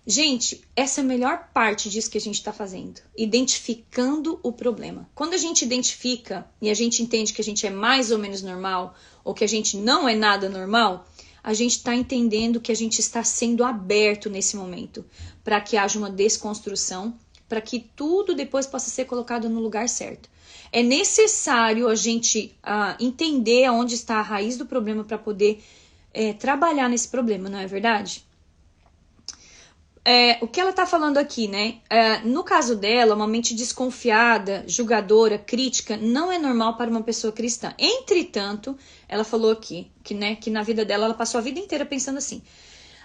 Gente, essa é a melhor parte disso que a gente está fazendo, identificando o problema. Quando a gente identifica e a gente entende que a gente é mais ou menos normal, ou que a gente não é nada normal, a gente está entendendo que a gente está sendo aberto nesse momento, para que haja uma desconstrução, para que tudo depois possa ser colocado no lugar certo. É necessário a gente entender onde está a raiz do problema para poder trabalhar nesse problema, não é verdade? O que ela tá falando aqui, né? No caso dela, uma mente desconfiada, julgadora, crítica, não é normal para uma pessoa cristã. Entretanto, ela falou aqui que na vida dela, ela passou a vida inteira pensando assim.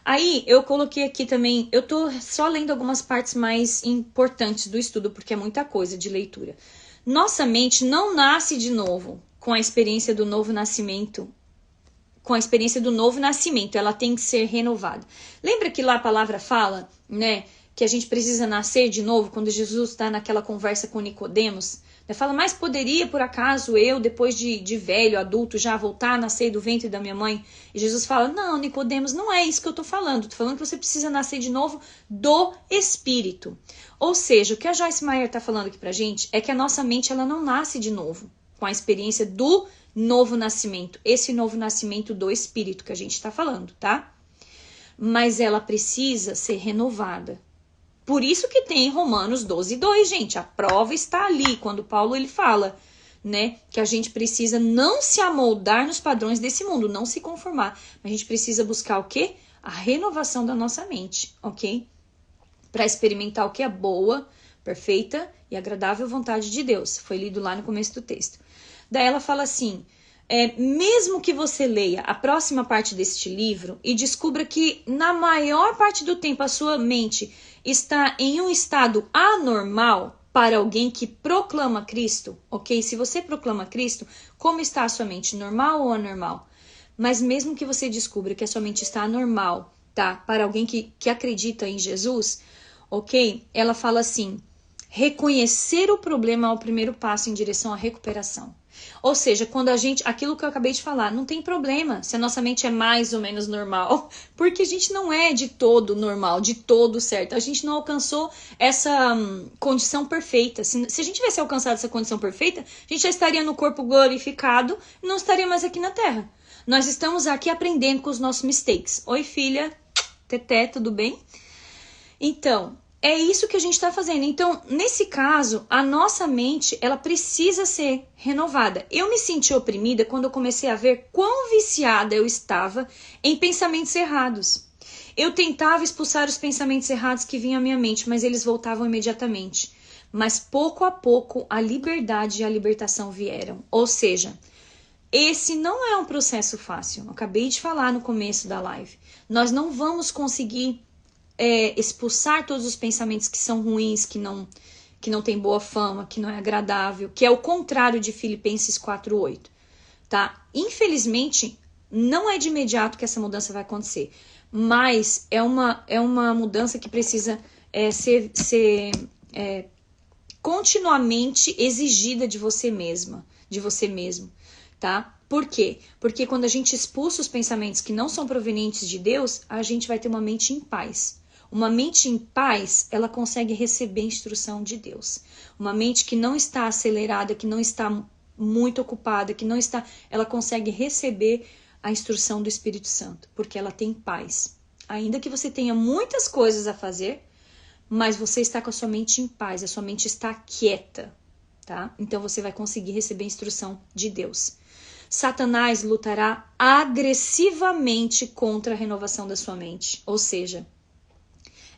Aí, eu coloquei aqui também, eu tô só lendo algumas partes mais importantes do estudo, porque é muita coisa de leitura. Nossa mente não nasce de novo com a experiência do novo nascimento. Ela tem que ser renovada. Lembra que lá a palavra fala, né, que a gente precisa nascer de novo, quando Jesus está naquela conversa com Nicodemos? Fala, mas poderia por acaso eu, depois de velho, adulto, já voltar a nascer do ventre da minha mãe? E Jesus fala, não, Nicodemos, não é isso que eu tô falando. Tô falando que você precisa nascer de novo do Espírito. Ou seja, o que a Joyce Meyer tá falando aqui pra gente é que a nossa mente, ela não nasce de novo com a experiência do novo nascimento, esse novo nascimento do Espírito que a gente está falando, tá? Mas ela precisa ser renovada. Por isso que tem Romanos 12:2, gente, a prova está ali, quando Paulo ele fala, né, que a gente precisa não se amoldar nos padrões desse mundo, não se conformar, mas a gente precisa buscar o quê? A renovação da nossa mente, ok? Para experimentar o que é boa, perfeita e agradável vontade de Deus. Foi lido lá no começo do texto. Daí ela fala assim, mesmo que você leia a próxima parte deste livro e descubra que na maior parte do tempo a sua mente está em um estado anormal para alguém que proclama Cristo, ok? Se você proclama Cristo, como está a sua mente? Normal ou anormal? Mas mesmo que você descubra que a sua mente está anormal, tá? Para alguém que acredita em Jesus, ok? Ela fala assim, reconhecer o problema é o primeiro passo em direção à recuperação. Ou seja, quando a gente, aquilo que eu acabei de falar, não tem problema se a nossa mente é mais ou menos normal, porque a gente não é de todo normal, de todo certo. A gente não alcançou essa condição perfeita. Se a gente tivesse alcançado essa condição perfeita, a gente já estaria no corpo glorificado e não estaria mais aqui na Terra. Nós estamos aqui aprendendo com os nossos mistakes. Oi, filha. Teté, tudo bem? Então, é isso que a gente está fazendo. Então, nesse caso, a nossa mente, ela precisa ser renovada. Eu me senti oprimida quando eu comecei a ver quão viciada eu estava em pensamentos errados. Eu tentava expulsar os pensamentos errados que vinham à minha mente, mas eles voltavam imediatamente. Mas pouco a pouco, a liberdade e a libertação vieram. Ou seja, esse não é um processo fácil. Eu acabei de falar no começo da live. Nós não vamos conseguir expulsar todos os pensamentos que são ruins, que não tem boa fama, que não é agradável, que é o contrário de Filipenses 4:8, tá? Infelizmente, não é de imediato que essa mudança vai acontecer, mas é uma mudança que precisa ser continuamente exigida de você mesma, de você mesmo, tá? Por quê? Porque quando a gente expulsa os pensamentos que não são provenientes de Deus, a gente vai ter uma mente em paz. Uma mente em paz, ela consegue receber a instrução de Deus. Uma mente que não está acelerada, que não está muito ocupada, que não está, ela consegue receber a instrução do Espírito Santo, porque ela tem paz. Ainda que você tenha muitas coisas a fazer, mas você está com a sua mente em paz, a sua mente está quieta, tá? Então você vai conseguir receber a instrução de Deus. Satanás lutará agressivamente contra a renovação da sua mente, ou seja,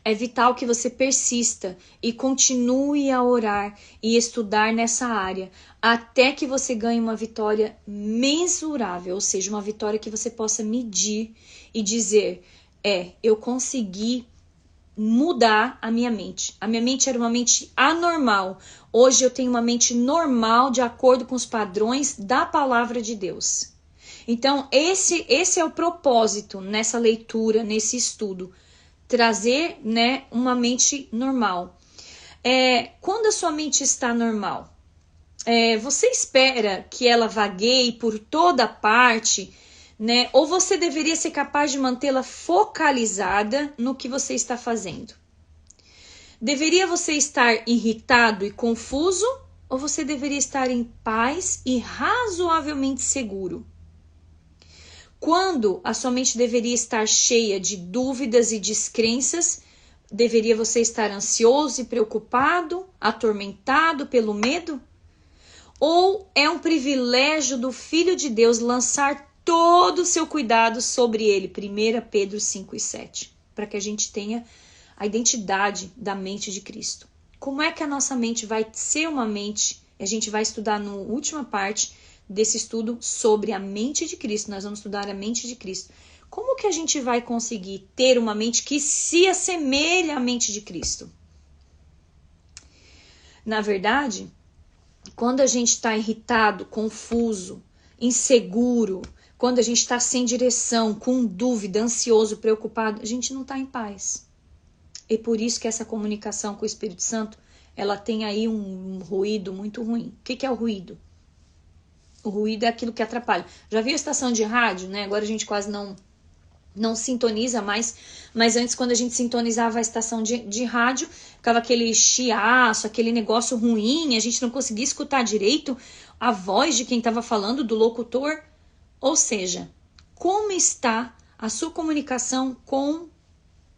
é vital que você persista e continue a orar e estudar nessa área até que você ganhe uma vitória mensurável, ou seja, uma vitória que você possa medir e dizer, eu consegui mudar a minha mente. A minha mente era uma mente anormal. Hoje eu tenho uma mente normal de acordo com os padrões da palavra de Deus. Então, esse é o propósito nessa leitura, nesse estudo. Trazer, né, uma mente normal. Quando a sua mente está normal, você espera que ela vagueie por toda parte, né? Ou você deveria ser capaz de mantê-la focalizada no que você está fazendo? Deveria você estar irritado e confuso? Ou você deveria estar em paz e razoavelmente seguro? Quando a sua mente deveria estar cheia de dúvidas e descrenças, deveria você estar ansioso e preocupado, atormentado pelo medo? Ou é um privilégio do Filho de Deus lançar todo o seu cuidado sobre ele? 1 Pedro 5:7, para que a gente tenha a identidade da mente de Cristo. Como é que a nossa mente vai ser uma mente? A gente vai estudar na última parte desse estudo sobre a mente de Cristo. Nós vamos estudar a mente de Cristo. Como que a gente vai conseguir ter uma mente que se assemelha à mente de Cristo? Na verdade, quando a gente está irritado, confuso, inseguro, quando a gente está sem direção, com dúvida, ansioso, preocupado, a gente não está em paz. E por isso que essa comunicação com o Espírito Santo, ela tem aí um ruído muito ruim. O que é o ruído? O ruído é aquilo que atrapalha. Já viu a estação de rádio, né? Agora a gente quase não sintoniza mais, mas antes, quando a gente sintonizava a estação de rádio, ficava aquele chiaço, aquele negócio ruim, a gente não conseguia escutar direito a voz de quem estava falando, do locutor. Ou seja, como está a sua comunicação com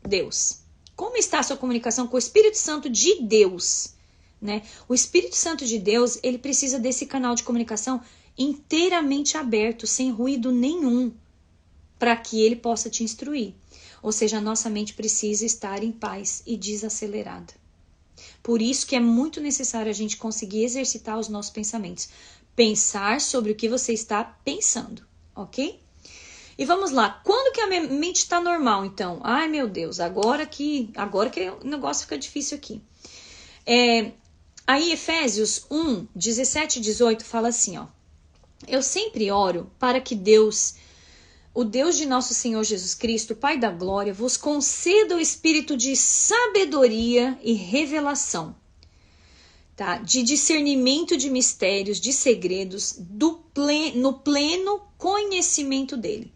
Deus? Como está a sua comunicação com o Espírito Santo de Deus? Né? O Espírito Santo de Deus, ele precisa desse canal de comunicação inteiramente aberto, sem ruído nenhum, para que ele possa te instruir. Ou seja, a nossa mente precisa estar em paz e desacelerada. Por isso que é muito necessário a gente conseguir exercitar os nossos pensamentos. Pensar sobre o que você está pensando, ok? E vamos lá, quando que a minha mente está normal, então? Ai, meu Deus, agora que o negócio fica difícil aqui. Aí, Efésios 1, 17 e 18 fala assim, ó. Eu sempre oro para que Deus, o Deus de nosso Senhor Jesus Cristo, Pai da glória, vos conceda o espírito de sabedoria e revelação, tá? De discernimento de mistérios, de segredos, no pleno conhecimento dele,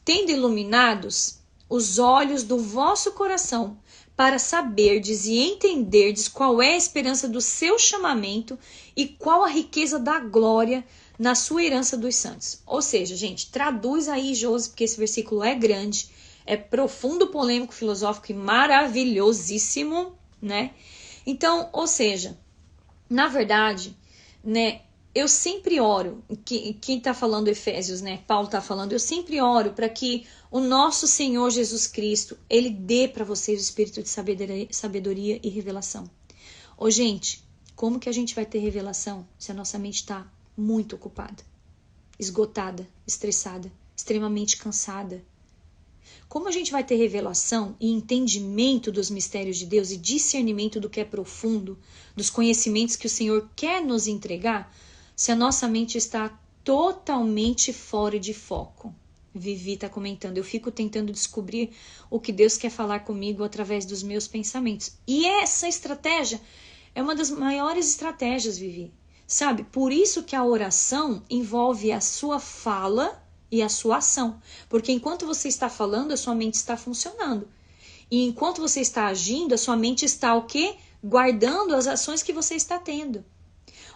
tendo iluminados os olhos do vosso coração, para saberdes e entenderdes qual é a esperança do seu chamamento e qual a riqueza da glória na sua herança dos santos. Ou seja, gente, traduz aí, Josi, porque esse versículo é grande, é profundo, polêmico, filosófico e maravilhosíssimo, né? Então, ou seja, na verdade, né, eu sempre oro, quem está falando Efésios, né, Paulo está falando, eu sempre oro para que o nosso Senhor Jesus Cristo, ele dê para vocês o espírito de sabedoria e revelação. Ô, gente, como que a gente vai ter revelação se a nossa mente está muito ocupada, esgotada, estressada, extremamente cansada? Como a gente vai ter revelação e entendimento dos mistérios de Deus e discernimento do que é profundo, dos conhecimentos que o Senhor quer nos entregar, se a nossa mente está totalmente fora de foco? Vivi está comentando, eu fico tentando descobrir o que Deus quer falar comigo através dos meus pensamentos. E essa estratégia é uma das maiores estratégias, Vivi. Sabe? Por isso que a oração envolve a sua fala e a sua ação. Porque enquanto você está falando, a sua mente está funcionando. E enquanto você está agindo, a sua mente está o quê? Guardando as ações que você está tendo.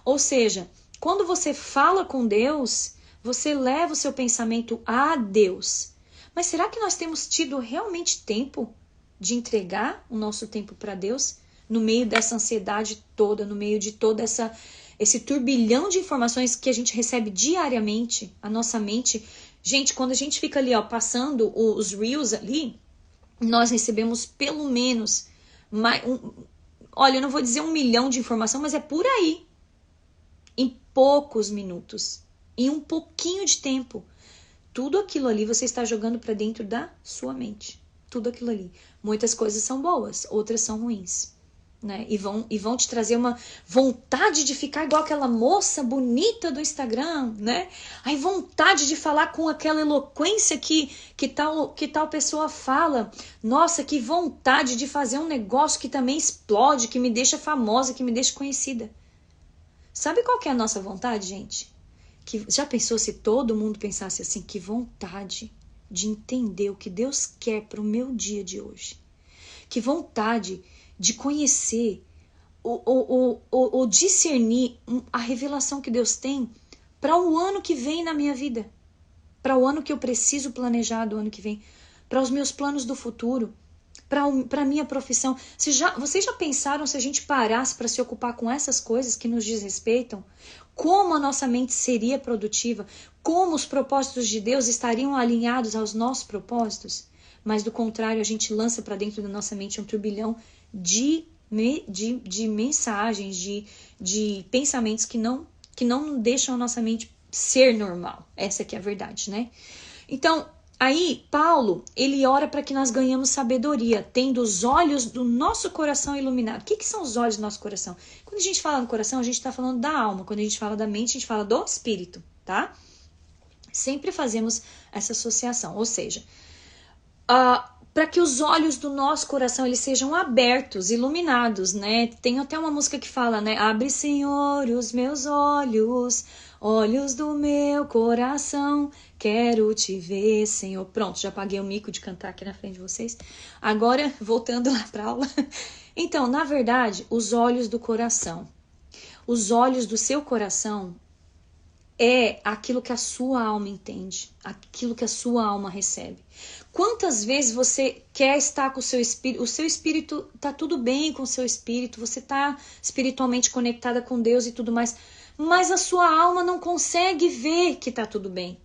Ou seja, quando você fala com Deus, você leva o seu pensamento a Deus. Mas será que nós temos tido realmente tempo de entregar o nosso tempo para Deus? No meio dessa ansiedade toda, no meio de todo esse turbilhão de informações que a gente recebe diariamente, a nossa mente. Gente, quando a gente fica ali, ó, passando os reels ali, nós recebemos pelo menos, olha, eu não vou dizer 1 milhão de informação, mas é por aí. Em poucos minutos, em um pouquinho de tempo. Tudo aquilo ali você está jogando para dentro da sua mente. Tudo aquilo ali. Muitas coisas são boas, outras são ruins. Né? E vão te trazer uma vontade de ficar igual aquela moça bonita do Instagram, né? Aí vontade de falar com aquela eloquência que tal pessoa fala. Nossa, que vontade de fazer um negócio que também explode, que me deixa famosa, que me deixa conhecida. Sabe qual que é a nossa vontade, gente? Já pensou se todo mundo pensasse assim? Que vontade de entender o que Deus quer para o meu dia de hoje. Que vontade de conhecer ou discernir a revelação que Deus tem para o ano que vem na minha vida. Para o ano que eu preciso planejar do ano que vem. Para os meus planos do futuro. Para a minha profissão. Vocês já pensaram se a gente parasse para se ocupar com essas coisas que nos desrespeitam? Como a nossa mente seria produtiva? Como os propósitos de Deus estariam alinhados aos nossos propósitos? Mas do contrário, a gente lança para dentro da nossa mente um turbilhão de mensagens, de pensamentos que não deixam a nossa mente ser normal. Essa que é a verdade, né? Então, aí, Paulo, ele ora para que nós ganhemos sabedoria, tendo os olhos do nosso coração iluminados. O que são os olhos do nosso coração? Quando a gente fala no coração, a gente está falando da alma. Quando a gente fala da mente, a gente fala do espírito, tá? Sempre fazemos essa associação. Ou seja, para que os olhos do nosso coração eles sejam abertos, iluminados, né? Tem até uma música que fala, né? Abre, Senhor, os meus olhos, olhos do meu coração, quero te ver, Senhor. Pronto, já paguei o mico de cantar aqui na frente de vocês. Agora, voltando lá para a aula. Então, na verdade, os olhos do coração. Os olhos do seu coração é aquilo que a sua alma entende, aquilo que a sua alma recebe. Quantas vezes você quer estar com o seu espírito tá tudo bem com o seu espírito, você tá espiritualmente conectada com Deus e tudo mais, mas a sua alma não consegue ver que tá tudo bem.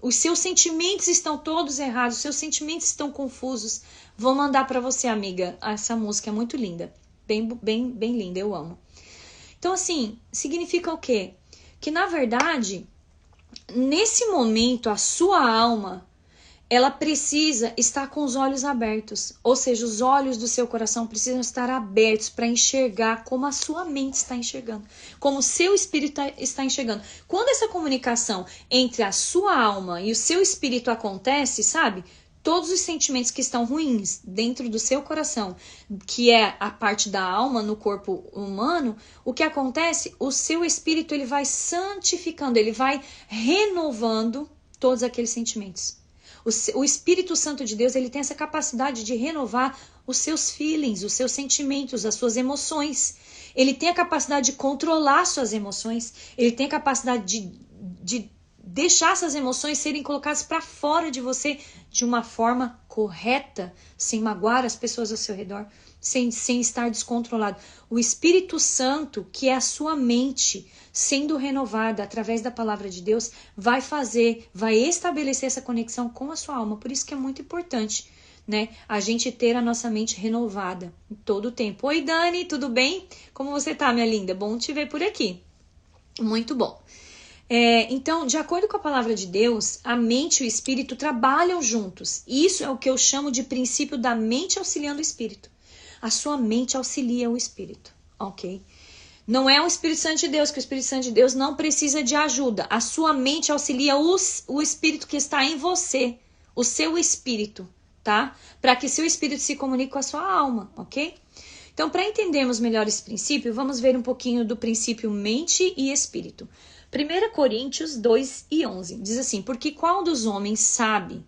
Os seus sentimentos estão todos errados, os seus sentimentos estão confusos. Vou mandar para você, amiga, essa música é muito linda, bem linda, eu amo. Então, assim, significa o quê? Que, na verdade, nesse momento, a sua alma, ela precisa estar com os olhos abertos. Ou seja, os olhos do seu coração precisam estar abertos para enxergar como a sua mente está enxergando. Como o seu espírito está enxergando. Quando essa comunicação entre a sua alma e o seu espírito acontece, sabe? Todos os sentimentos que estão ruins dentro do seu coração, que é a parte da alma no corpo humano, o que acontece? O seu espírito ele vai santificando, ele vai renovando todos aqueles sentimentos. O Espírito Santo de Deus ele tem essa capacidade de renovar os seus feelings, os seus sentimentos, as suas emoções. Ele tem a capacidade de controlar suas emoções, ele tem a capacidade de deixar essas emoções serem colocadas para fora de você de uma forma correta, sem magoar as pessoas ao seu redor, sem estar descontrolado. O Espírito Santo, que é a sua mente, sendo renovada através da palavra de Deus, vai estabelecer essa conexão com a sua alma. Por isso que é muito importante, né, a gente ter a nossa mente renovada em todo o tempo. Oi, Dani, tudo bem? Como você tá, minha linda? Bom te ver por aqui. Muito bom. Então, de acordo com a palavra de Deus, a mente e o espírito trabalham juntos. Isso é o que eu chamo de princípio da mente auxiliando o espírito. A sua mente auxilia o espírito, ok? Não é o Espírito Santo de Deus, que o Espírito Santo de Deus não precisa de ajuda. A sua mente auxilia o espírito que está em você, o seu espírito, tá? Para que seu espírito se comunique com a sua alma, ok? Então, para entendermos melhor esse princípio, vamos ver um pouquinho do princípio mente e espírito. 1 Coríntios 2:11 diz assim: porque qual dos homens sabe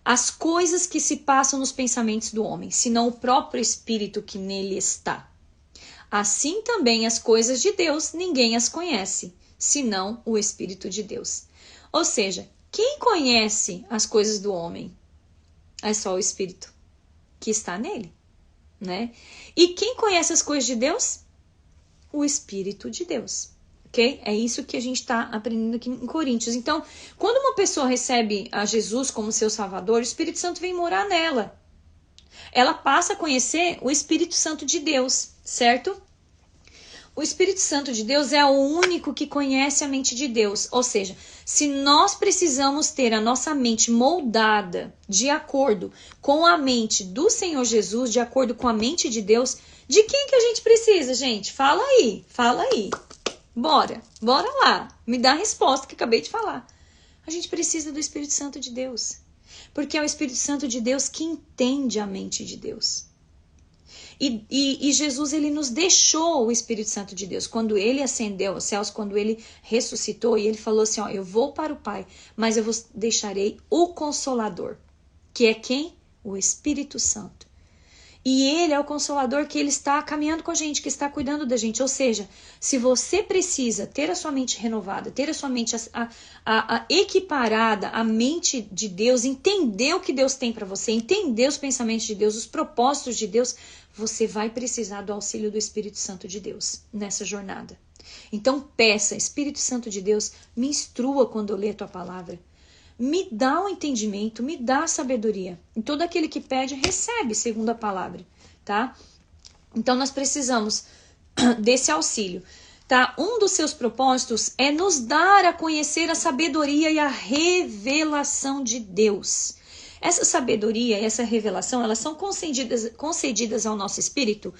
as coisas que se passam nos pensamentos do homem, senão o próprio espírito que nele está? Assim também as coisas de Deus, ninguém as conhece, senão o Espírito de Deus. Ou seja, quem conhece as coisas do homem? É só o Espírito que está nele, né? E quem conhece as coisas de Deus? O Espírito de Deus, ok? É isso que a gente está aprendendo aqui em Coríntios. Então, quando uma pessoa recebe a Jesus como seu Salvador, o Espírito Santo vem morar nela. Ela passa a conhecer o Espírito Santo de Deus, certo? O Espírito Santo de Deus é o único que conhece a mente de Deus. Ou seja, se nós precisamos ter a nossa mente moldada de acordo com a mente do Senhor Jesus, de acordo com a mente de Deus, de quem que a gente precisa, gente? Fala aí, fala aí. Bora lá. Me dá a resposta que acabei de falar. A gente precisa do Espírito Santo de Deus. Porque é o Espírito Santo de Deus que entende a mente de Deus. E Jesus, ele nos deixou o Espírito Santo de Deus. Quando ele ascendeu aos céus, quando ele ressuscitou, e ele falou assim, ó, eu vou para o Pai, mas eu vos deixarei o Consolador. Que é quem? O Espírito Santo. E ele é o Consolador que ele está caminhando com a gente, que está cuidando da gente. Ou seja, se você precisa ter a sua mente renovada, ter a sua mente equiparada à mente de Deus, entender o que Deus tem para você, entender os pensamentos de Deus, os propósitos de Deus, você vai precisar do auxílio do Espírito Santo de Deus nessa jornada. Então peça, Espírito Santo de Deus, me instrua quando eu ler a tua palavra. Me dá um entendimento, me dá a sabedoria. E todo aquele que pede, recebe, segundo a palavra, tá? Então, nós precisamos desse auxílio, tá? Um dos seus propósitos é nos dar a conhecer a sabedoria e a revelação de Deus. Essa sabedoria e essa revelação, elas são concedidas ao nosso espírito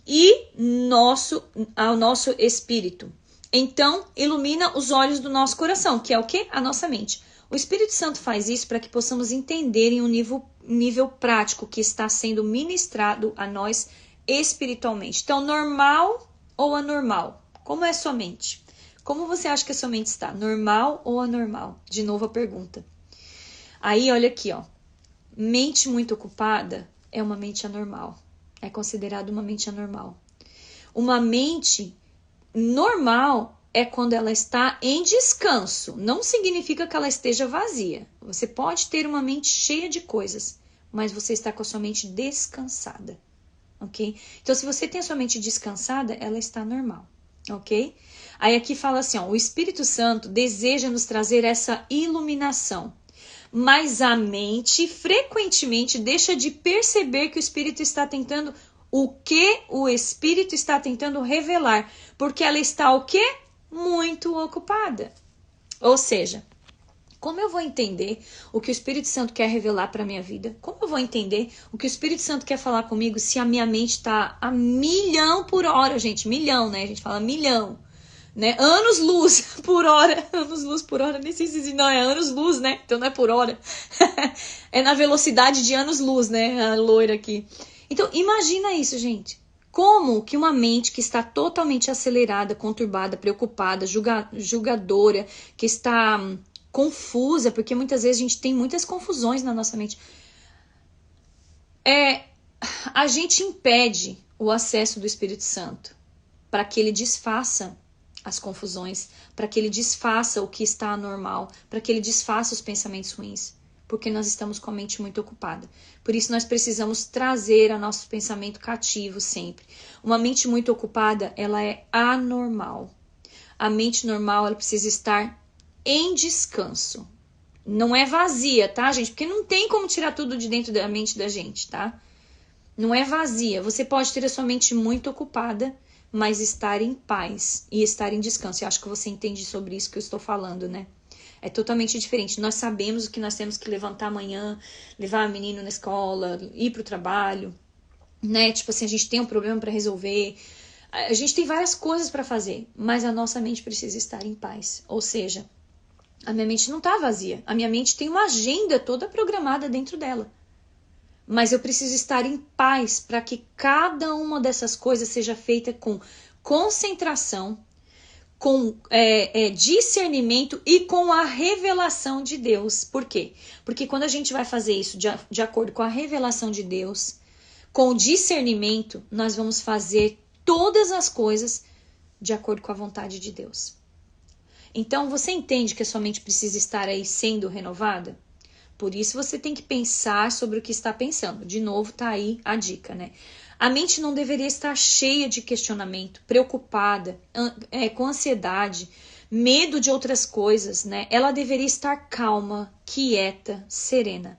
e ao nosso espírito. Então, ilumina os olhos do nosso coração, que é o quê? A nossa mente. O Espírito Santo faz isso para que possamos entender em um nível prático que está sendo ministrado a nós espiritualmente. Então, normal ou anormal? Como é a sua mente? Como você acha que a sua mente está? Normal ou anormal? De novo a pergunta. Aí, olha aqui, ó. Mente muito ocupada é uma mente anormal. É considerado uma mente anormal. Uma mente normal é quando ela está em descanso. Não significa que ela esteja vazia. Você pode ter uma mente cheia de coisas, mas você está com a sua mente descansada, ok? Então, se você tem a sua mente descansada, ela está normal, ok? Aí aqui fala assim, ó, o Espírito Santo deseja nos trazer essa iluminação, mas a mente frequentemente deixa de perceber que o Espírito está tentando o que o Espírito está tentando revelar, porque ela está o quê? Muito ocupada. Ou seja, como eu vou entender o que o Espírito Santo quer revelar para a minha vida? Como eu vou entender o que o Espírito Santo quer falar comigo se a minha mente está a 1.000.000 por hora, gente? 1.000.000, né? A gente fala 1.000.000, né? Anos-luz por hora. Anos-luz por hora, nem sei se não é anos-luz, né? Então não é por hora. É na velocidade de anos-luz, né? A loira aqui. Então, imagina isso, gente. Como que uma mente que está totalmente acelerada, conturbada, preocupada, julgadora, que está confusa, porque muitas vezes a gente tem muitas confusões na nossa mente, a gente impede o acesso do Espírito Santo para que ele desfaça as confusões, para que ele desfaça o que está anormal, para que ele desfaça os pensamentos ruins. Porque nós estamos com a mente muito ocupada. Por isso nós precisamos trazer a nosso pensamento cativo sempre. Uma mente muito ocupada, ela é anormal. A mente normal, ela precisa estar em descanso. Não é vazia, tá, gente? Porque não tem como tirar tudo de dentro da mente da gente, tá? Não é vazia. Você pode ter a sua mente muito ocupada, mas estar em paz e estar em descanso. Eu acho que você entende sobre isso que eu estou falando, né? É totalmente diferente. Nós sabemos o que nós temos que levantar amanhã, levar o menino na escola, ir para o trabalho, né? Tipo assim, a gente tem um problema para resolver, a gente tem várias coisas para fazer, mas a nossa mente precisa estar em paz. Ou seja, a minha mente não está vazia. A minha mente tem uma agenda toda programada dentro dela. Mas eu preciso estar em paz para que cada uma dessas coisas seja feita com concentração, com discernimento e com a revelação de Deus. Por quê? Porque quando a gente vai fazer isso de acordo com a revelação de Deus, com o discernimento, nós vamos fazer todas as coisas de acordo com a vontade de Deus. Então, você entende que a sua mente precisa estar aí sendo renovada? Por isso, você tem que pensar sobre o que está pensando. De novo, tá aí a dica, né? A mente não deveria estar cheia de questionamento, preocupada, com ansiedade, medo de outras coisas, né? Ela deveria estar calma, quieta, serena.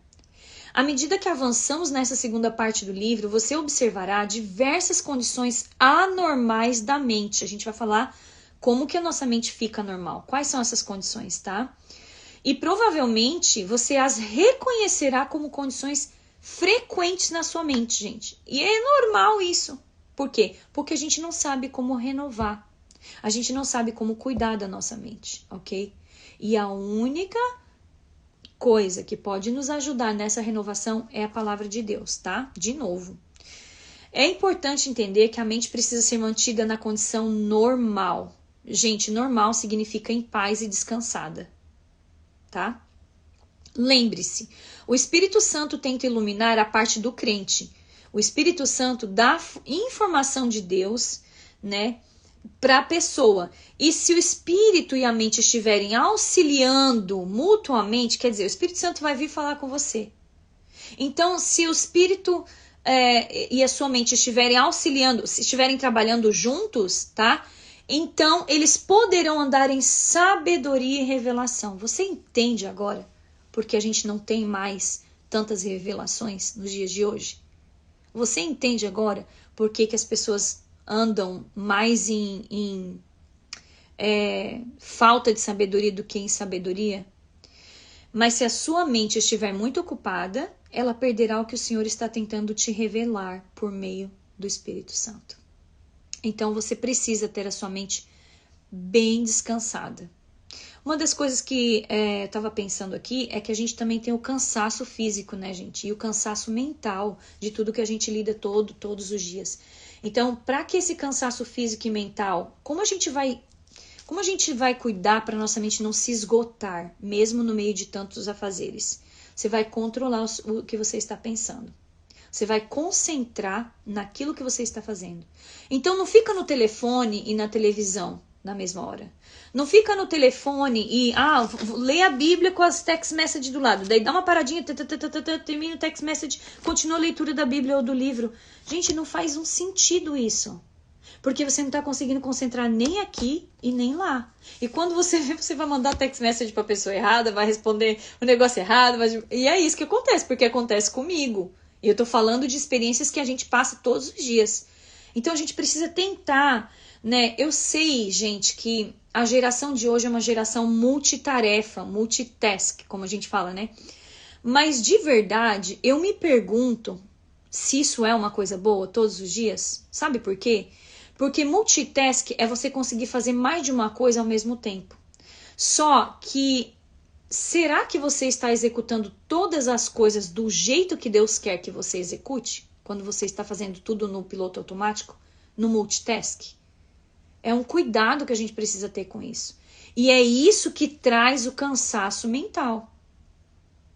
À medida que avançamos nessa segunda parte do livro, você observará diversas condições anormais da mente. A gente vai falar como que a nossa mente fica normal. Quais são essas condições, tá? E provavelmente você as reconhecerá como condições frequentes na sua mente, gente. E é normal isso. Por quê? Porque a gente não sabe como renovar. A gente não sabe como cuidar da nossa mente, ok? E a única coisa que pode nos ajudar nessa renovação é a palavra de Deus, tá? De novo. É importante entender que a mente precisa ser mantida na condição normal. Gente, normal significa em paz e descansada, tá? Lembre-se, o Espírito Santo tenta iluminar a parte do crente. O Espírito Santo dá informação de Deus, né, para a pessoa. E se o Espírito e a mente estiverem auxiliando mutuamente, quer dizer, o Espírito Santo vai vir falar com você. Então, se o Espírito e a sua mente estiverem auxiliando, se estiverem trabalhando juntos, tá? Então, eles poderão andar em sabedoria e revelação. Você entende agora? Porque a gente não tem mais tantas revelações nos dias de hoje. Você entende agora por que as pessoas andam mais em falta de sabedoria do que em sabedoria? Mas se a sua mente estiver muito ocupada, ela perderá o que o Senhor está tentando te revelar por meio do Espírito Santo. Então você precisa ter a sua mente bem descansada. Uma das coisas que eu estava pensando aqui é que a gente também tem o cansaço físico, né, gente? E o cansaço mental de tudo que a gente lida todos os dias. Então, para que esse cansaço físico e mental, como a gente vai cuidar para nossa mente não se esgotar, mesmo no meio de tantos afazeres? Você vai controlar o que você está pensando. Você vai concentrar naquilo que você está fazendo. Então, não fica no telefone e na televisão na mesma hora. Não fica no telefone e lê a Bíblia com as text message do lado. Daí dá uma paradinha, termina o text message, continua a leitura da Bíblia ou do livro. Gente, não faz um sentido isso. Porque você não está conseguindo concentrar nem aqui e nem lá. E quando você vê, você vai mandar text message para a pessoa errada, vai responder o negócio errado. E é isso que acontece, porque acontece comigo. E eu tô falando de experiências que a gente passa todos os dias. Então a gente precisa tentar, né? Eu sei, gente, que a geração de hoje é uma geração multitarefa, multitask, como a gente fala, né? Mas de verdade, eu me pergunto se isso é uma coisa boa todos os dias. Sabe por quê? Porque multitask é você conseguir fazer mais de uma coisa ao mesmo tempo. Só que será que você está executando todas as coisas do jeito que Deus quer que você execute? Quando você está fazendo tudo no piloto automático? No multitask? É um cuidado que a gente precisa ter com isso. E é isso que traz o cansaço mental.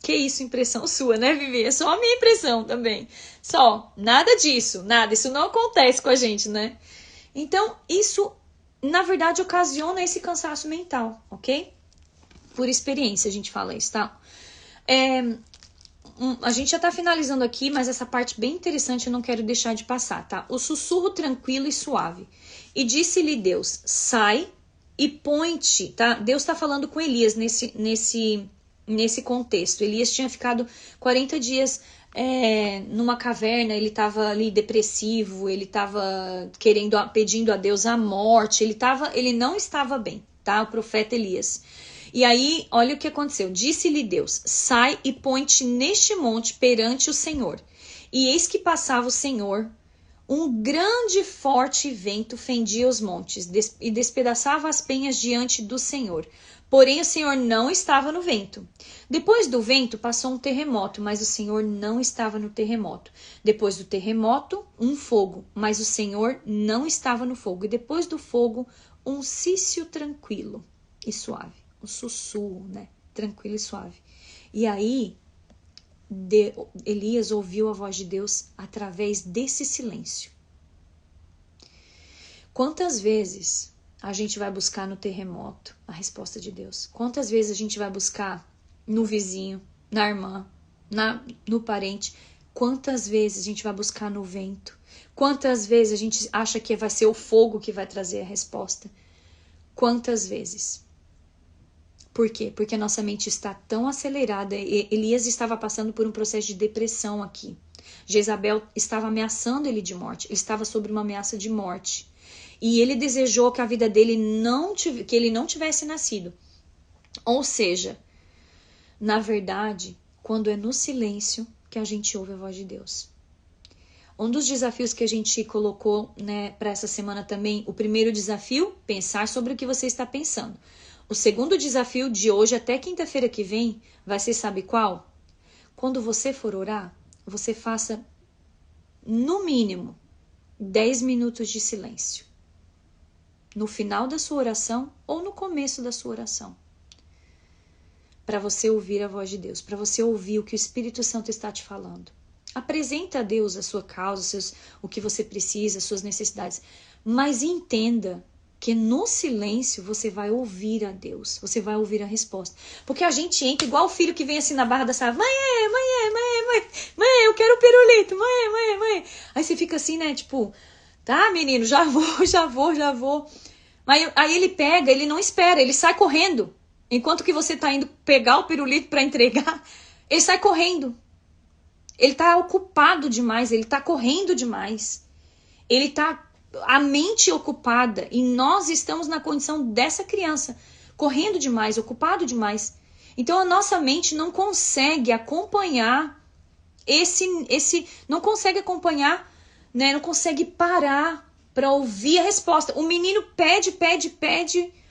Que isso, impressão sua, né, Vivi? É só a minha impressão também. Só, nada disso, nada. Isso não acontece com a gente, né? Então, isso, na verdade, ocasiona esse cansaço mental, ok? Por experiência, a gente fala isso, tá? A gente já tá finalizando aqui, mas essa parte bem interessante eu não quero deixar de passar, tá? O sussurro tranquilo e suave. E disse-lhe Deus, sai e põe-te, tá? Deus tá falando com Elias nesse contexto. Elias tinha ficado 40 dias numa caverna, ele estava ali depressivo, ele estava pedindo a Deus a morte, ele não estava bem, tá? O profeta Elias. E aí, olha o que aconteceu. Disse-lhe Deus: sai e põe-te neste monte perante o Senhor. E eis que passava o Senhor, um grande e forte vento fendia os montes e despedaçava as penhas diante do Senhor. Porém, o Senhor não estava no vento. Depois do vento passou um terremoto, mas o Senhor não estava no terremoto. Depois do terremoto, um fogo, mas o Senhor não estava no fogo. E depois do fogo, um cício tranquilo e suave. Um sussurro, né? Tranquilo e suave. E aí, Elias ouviu a voz de Deus através desse silêncio. Quantas vezes a gente vai buscar no terremoto a resposta de Deus? Quantas vezes a gente vai buscar no vizinho, na irmã, no parente? Quantas vezes a gente vai buscar no vento? Quantas vezes a gente acha que vai ser o fogo que vai trazer a resposta? Quantas vezes? Por quê? Porque a nossa mente está tão acelerada. Elias estava passando por um processo de depressão aqui. Jezabel estava ameaçando ele de morte. Ele estava sob uma ameaça de morte. E ele desejou que a vida dele que ele não tivesse nascido. Ou seja, na verdade, quando é no silêncio que a gente ouve a voz de Deus. Um dos desafios que a gente colocou, né, para essa semana também, o primeiro desafio, pensar sobre o que você está pensando. O segundo desafio de hoje até quinta-feira que vem vai ser, sabe qual? Quando você for orar, você faça no mínimo 10 minutos de silêncio. No final da sua oração ou no começo da sua oração. Para você ouvir a voz de Deus, para você ouvir o que o Espírito Santo está te falando. Apresenta a Deus a sua causa, o que você precisa, as suas necessidades. Mas entenda que no silêncio você vai ouvir a Deus, você vai ouvir a resposta. Porque a gente entra igual o filho que vem assim na barra da sala, mãe, eu quero um pirulito, mãe. Aí você fica assim, né, tipo, tá menino, já vou. Mas aí ele pega, ele não espera, ele sai correndo. Enquanto que você tá indo pegar o pirulito para entregar, ele sai correndo. Ele tá ocupado demais, ele tá correndo demais. Ele tá a mente ocupada e nós estamos na condição dessa criança, correndo demais, ocupado demais. Então a nossa mente não consegue acompanhar não consegue acompanhar, né? Não consegue parar para ouvir a resposta. O menino pede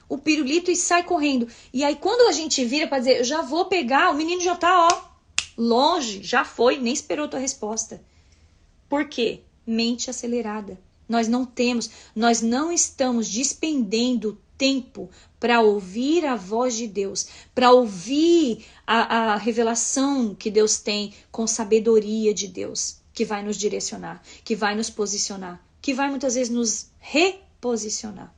o pirulito e sai correndo. E aí quando a gente vira para dizer, eu já vou pegar, o menino já tá, longe, já foi, nem esperou a tua resposta. Por quê? Mente acelerada. Nós não estamos despendendo tempo para ouvir a voz de Deus, para ouvir a revelação que Deus tem com sabedoria de Deus, que vai nos direcionar, que vai nos posicionar, que vai muitas vezes nos reposicionar.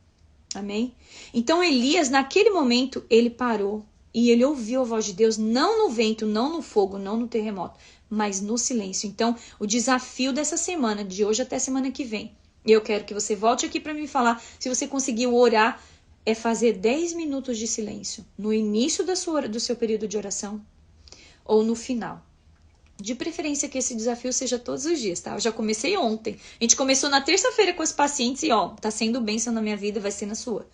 Amém? Então Elias, naquele momento, ele parou e ele ouviu a voz de Deus, não no vento, não no fogo, não no terremoto, mas no silêncio. Então, o desafio dessa semana, de hoje até semana que vem, eu quero que você volte aqui para me falar se você conseguiu orar, é fazer 10 minutos de silêncio no início do seu período de oração ou no final. De preferência que esse desafio seja todos os dias, tá? Eu já comecei ontem. A gente começou na terça-feira com os pacientes e, tá sendo bênção na minha vida, vai ser na sua,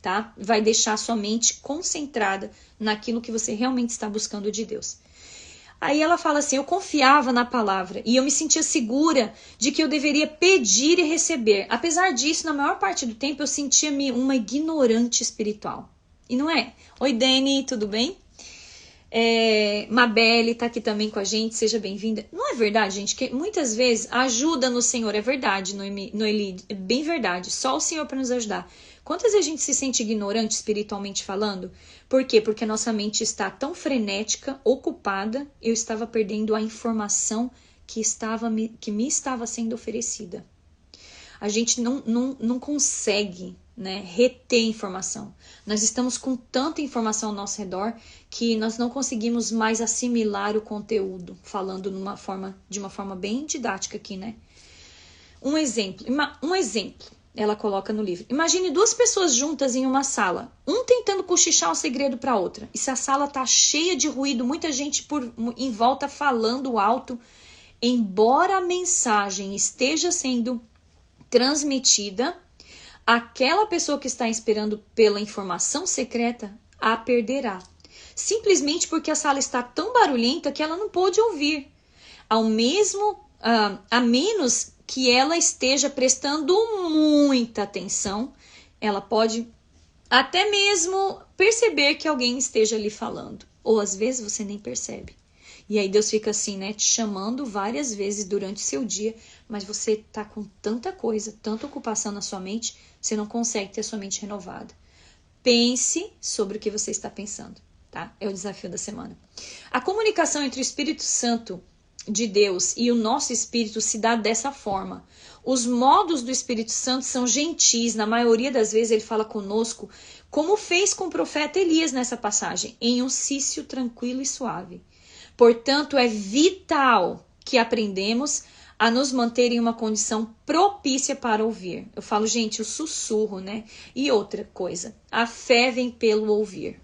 tá? Vai deixar a sua mente concentrada naquilo que você realmente está buscando de Deus. Aí ela fala assim, eu confiava na palavra e eu me sentia segura de que eu deveria pedir e receber. Apesar disso, na maior parte do tempo, eu sentia-me uma ignorante espiritual. E não é? Oi, Dani, tudo bem? Mabelle tá aqui também com a gente, seja bem-vinda. Não é verdade, gente, que muitas vezes a ajuda no Senhor é verdade, Noeli, é bem verdade, só o Senhor para nos ajudar. Quantas vezes a gente se sente ignorante espiritualmente falando? Por quê? Porque a nossa mente está tão frenética, ocupada, eu estava perdendo a informação que me estava sendo oferecida. A gente não consegue, né, reter informação. Nós estamos com tanta informação ao nosso redor que nós não conseguimos mais assimilar o conteúdo, falando de uma forma bem didática aqui, né? Um exemplo. Ela coloca no livro. Imagine duas pessoas juntas em uma sala, um tentando cochichar um segredo para outra. E se a sala tá cheia de ruído, muita gente em volta falando alto, embora a mensagem esteja sendo transmitida, aquela pessoa que está esperando pela informação secreta a perderá. Simplesmente porque a sala está tão barulhenta que ela não pôde ouvir. A menos que ela esteja prestando muita atenção, ela pode até mesmo perceber que alguém esteja ali falando. Ou às vezes você nem percebe. E aí Deus fica assim, né, te chamando várias vezes durante o seu dia, mas você tá com tanta coisa, tanta ocupação na sua mente, você não consegue ter a sua mente renovada. Pense sobre o que você está pensando, tá? É o desafio da semana. A comunicação entre o Espírito Santo de Deus e o nosso espírito se dá dessa forma. Os modos do Espírito Santo são gentis, na maioria das vezes ele fala conosco, como fez com o profeta Elias nessa passagem, em um cício tranquilo e suave. Portanto, é vital que aprendemos a nos manter em uma condição propícia para ouvir. Eu falo, gente, o sussurro, né? E outra coisa, a fé vem pelo ouvir.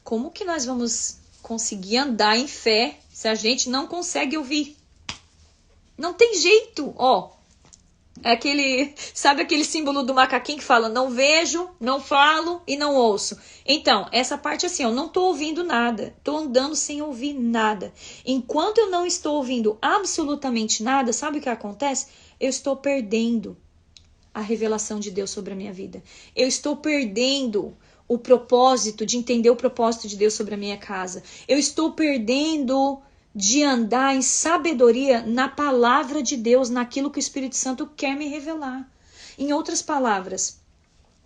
Como que nós vamos conseguir andar em fé se a gente não consegue ouvir? Não tem jeito, ó. É sabe aquele símbolo do macaquinho que fala, não vejo, não falo e não ouço. Então, essa parte assim, eu não estou ouvindo nada, estou andando sem ouvir nada. Enquanto eu não estou ouvindo absolutamente nada, sabe o que acontece? Eu estou perdendo a revelação de Deus sobre a minha vida. Eu estou perdendo o propósito, de entender o propósito de Deus sobre a minha casa. Eu estou perdendo de andar em sabedoria na palavra de Deus, naquilo que o Espírito Santo quer me revelar. Em outras palavras,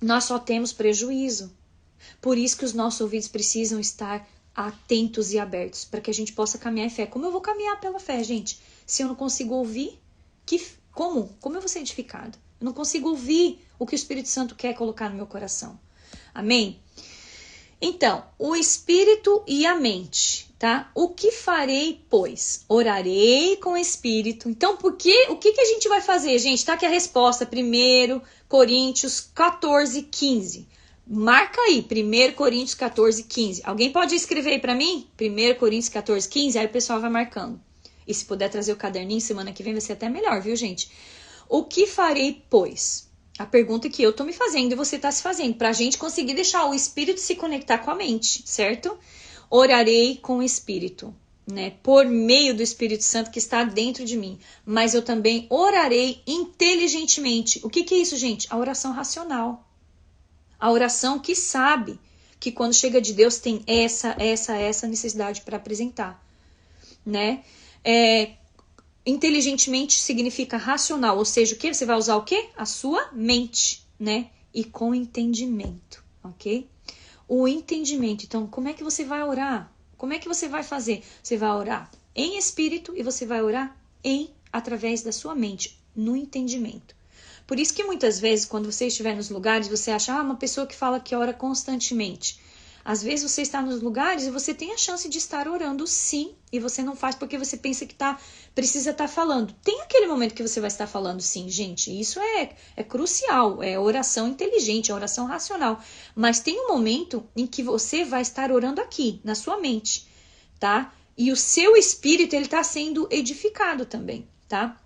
nós só temos prejuízo. Por isso que os nossos ouvidos precisam estar atentos e abertos, para que a gente possa caminhar em fé. Como eu vou caminhar pela fé, gente? Se eu não consigo ouvir, como eu vou ser edificado? Eu não consigo ouvir o que o Espírito Santo quer colocar no meu coração. Amém? Então, o Espírito e a mente, tá? O que farei, pois? Orarei com o Espírito. Então, o que a gente vai fazer, gente? Tá aqui a resposta, 1 Coríntios 14, 15. Marca aí, 1 Coríntios 14, 15. Alguém pode escrever aí pra mim? 1 Coríntios 14, 15, aí o pessoal vai marcando. E se puder trazer o caderninho, semana que vem vai ser até melhor, viu, gente? O que farei, pois? A pergunta que eu tô me fazendo e você tá se fazendo, pra gente conseguir deixar o Espírito se conectar com a mente, certo? Orarei com o Espírito, né? Por meio do Espírito Santo que está dentro de mim. Mas eu também orarei inteligentemente. O que é isso, gente? A oração racional. A oração que sabe que quando chega de Deus tem essa necessidade para apresentar, né? Inteligentemente significa racional, ou seja, o que? Você vai usar o quê? A sua mente, né? E com entendimento, ok? O entendimento. Então, como é que você vai orar? Como é que você vai fazer? Você vai orar em espírito e você vai orar através da sua mente, no entendimento. Por isso que muitas vezes, quando você estiver nos lugares, você acha, uma pessoa que fala que ora constantemente. Às vezes você está nos lugares e você tem a chance de estar orando sim, e você não faz porque você pensa que precisa estar falando. Tem aquele momento que você vai estar falando sim, gente, isso é crucial, é oração inteligente, é oração racional. Mas tem um momento em que você vai estar orando aqui, na sua mente, tá? E o seu espírito, ele está sendo edificado também, tá?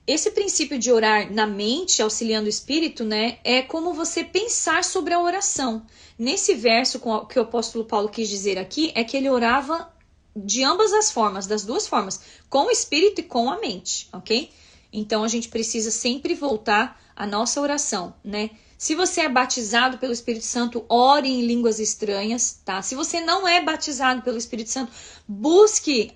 Esse princípio de orar na mente, auxiliando o espírito, né, é como você pensar sobre a oração. Nesse verso, que o apóstolo Paulo quis dizer aqui, é que ele orava de ambas as formas, das duas formas, com o espírito e com a mente, ok? Então a gente precisa sempre voltar à nossa oração, né? Se você é batizado pelo Espírito Santo, ore em línguas estranhas, tá? Se você não é batizado pelo Espírito Santo, busque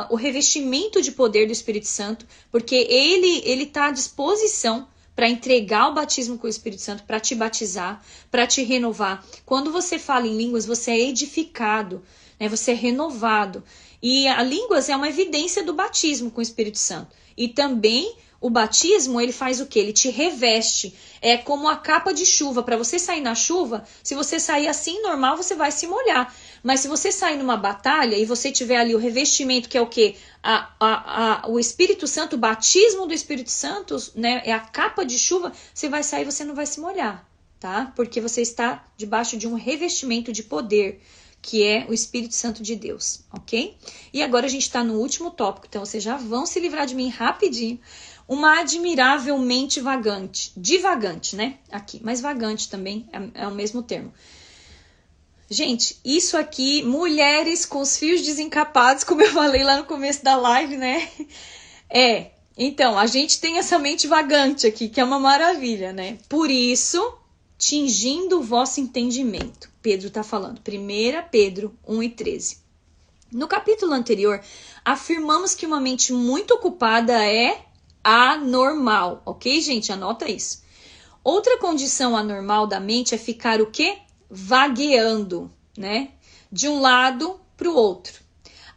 o revestimento de poder do Espírito Santo, porque ele está à disposição para entregar o batismo com o Espírito Santo, para te batizar, para te renovar. Quando você fala em línguas, você é edificado, né? Você é renovado. E a línguas é uma evidência do batismo com o Espírito Santo. E também o batismo, ele faz o quê? Ele te reveste. É como a capa de chuva. Para você sair na chuva, se você sair assim, normal, você vai se molhar. Mas se você sair numa batalha e você tiver ali o revestimento, que é o quê? O Espírito Santo, o batismo do Espírito Santo, né? É a capa de chuva, você vai sair e você não vai se molhar, tá? Porque você está debaixo de um revestimento de poder, que é o Espírito Santo de Deus, ok? E agora a gente está no último tópico, então vocês já vão se livrar de mim rapidinho. Uma admiravelmente vagante, divagante, né? Aqui, mas vagante também é o mesmo termo. Gente, isso aqui, mulheres com os fios desencapados, como eu falei lá no começo da live, né? Então, a gente tem essa mente vagante aqui, que é uma maravilha, né? Por isso, tingindo o vosso entendimento. Pedro tá falando, 1 Pedro 1:13. No capítulo anterior, afirmamos que uma mente muito ocupada é anormal, ok, gente? Anota isso. Outra condição anormal da mente é ficar o quê? Vagueando, né? De um lado para o outro.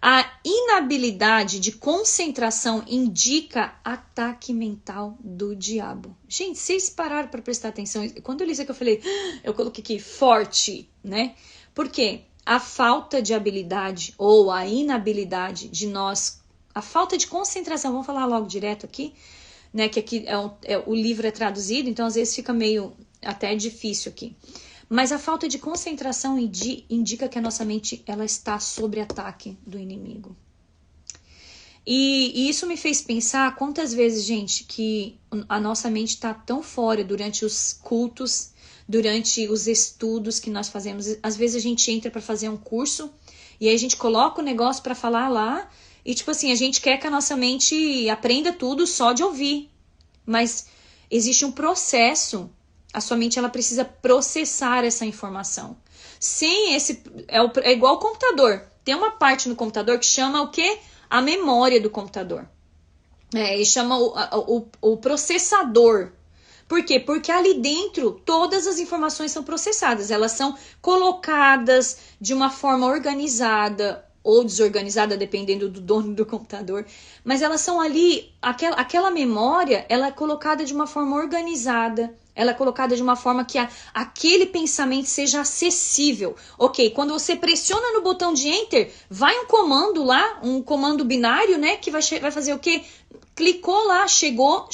A inabilidade de concentração indica ataque mental do diabo. Gente, vocês pararam para prestar atenção? Quando eu li isso aqui, eu falei, eu coloquei aqui, forte, né? Por quê? A falta de habilidade ou a inabilidade de nós, a falta de concentração, vamos falar logo direto aqui, né? Que aqui o livro é traduzido, então às vezes fica meio até difícil aqui. Mas a falta de concentração indica que a nossa mente ela está sob ataque do inimigo. E isso me fez pensar quantas vezes, gente, que a nossa mente está tão fora durante os cultos, durante os estudos que nós fazemos. Às vezes a gente entra para fazer um curso e aí a gente coloca o negócio para falar lá e tipo assim, a gente quer que a nossa mente aprenda tudo só de ouvir. Mas existe um processo. A sua mente ela precisa processar essa informação. Sem esse é igual ao computador. Tem uma parte no computador que chama o quê? A memória do computador. E chama o processador. Por quê? Porque ali dentro todas as informações são processadas. Elas são colocadas de uma forma organizada ou desorganizada, dependendo do dono do computador. Mas elas são ali, aquela memória, ela é colocada de uma forma organizada. Ela é colocada de uma forma que aquele pensamento seja acessível. Ok, quando você pressiona no botão de Enter, vai um comando lá, um comando binário, né? Que vai fazer o quê? Clicou lá, chegou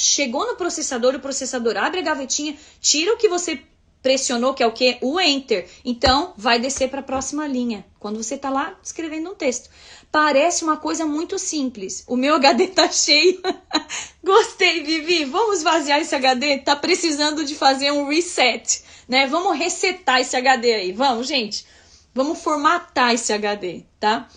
no processador, o processador abre a gavetinha, tira o que você pressionou, que é o quê? O Enter. Então, vai descer para a próxima linha. Quando você está lá escrevendo um texto. Parece uma coisa muito simples. O meu HD tá cheio. Gostei, Vivi. Vamos esvaziar esse HD? Tá precisando de fazer um reset, né? Vamos resetar esse HD aí. Vamos, gente. Vamos formatar esse HD, tá?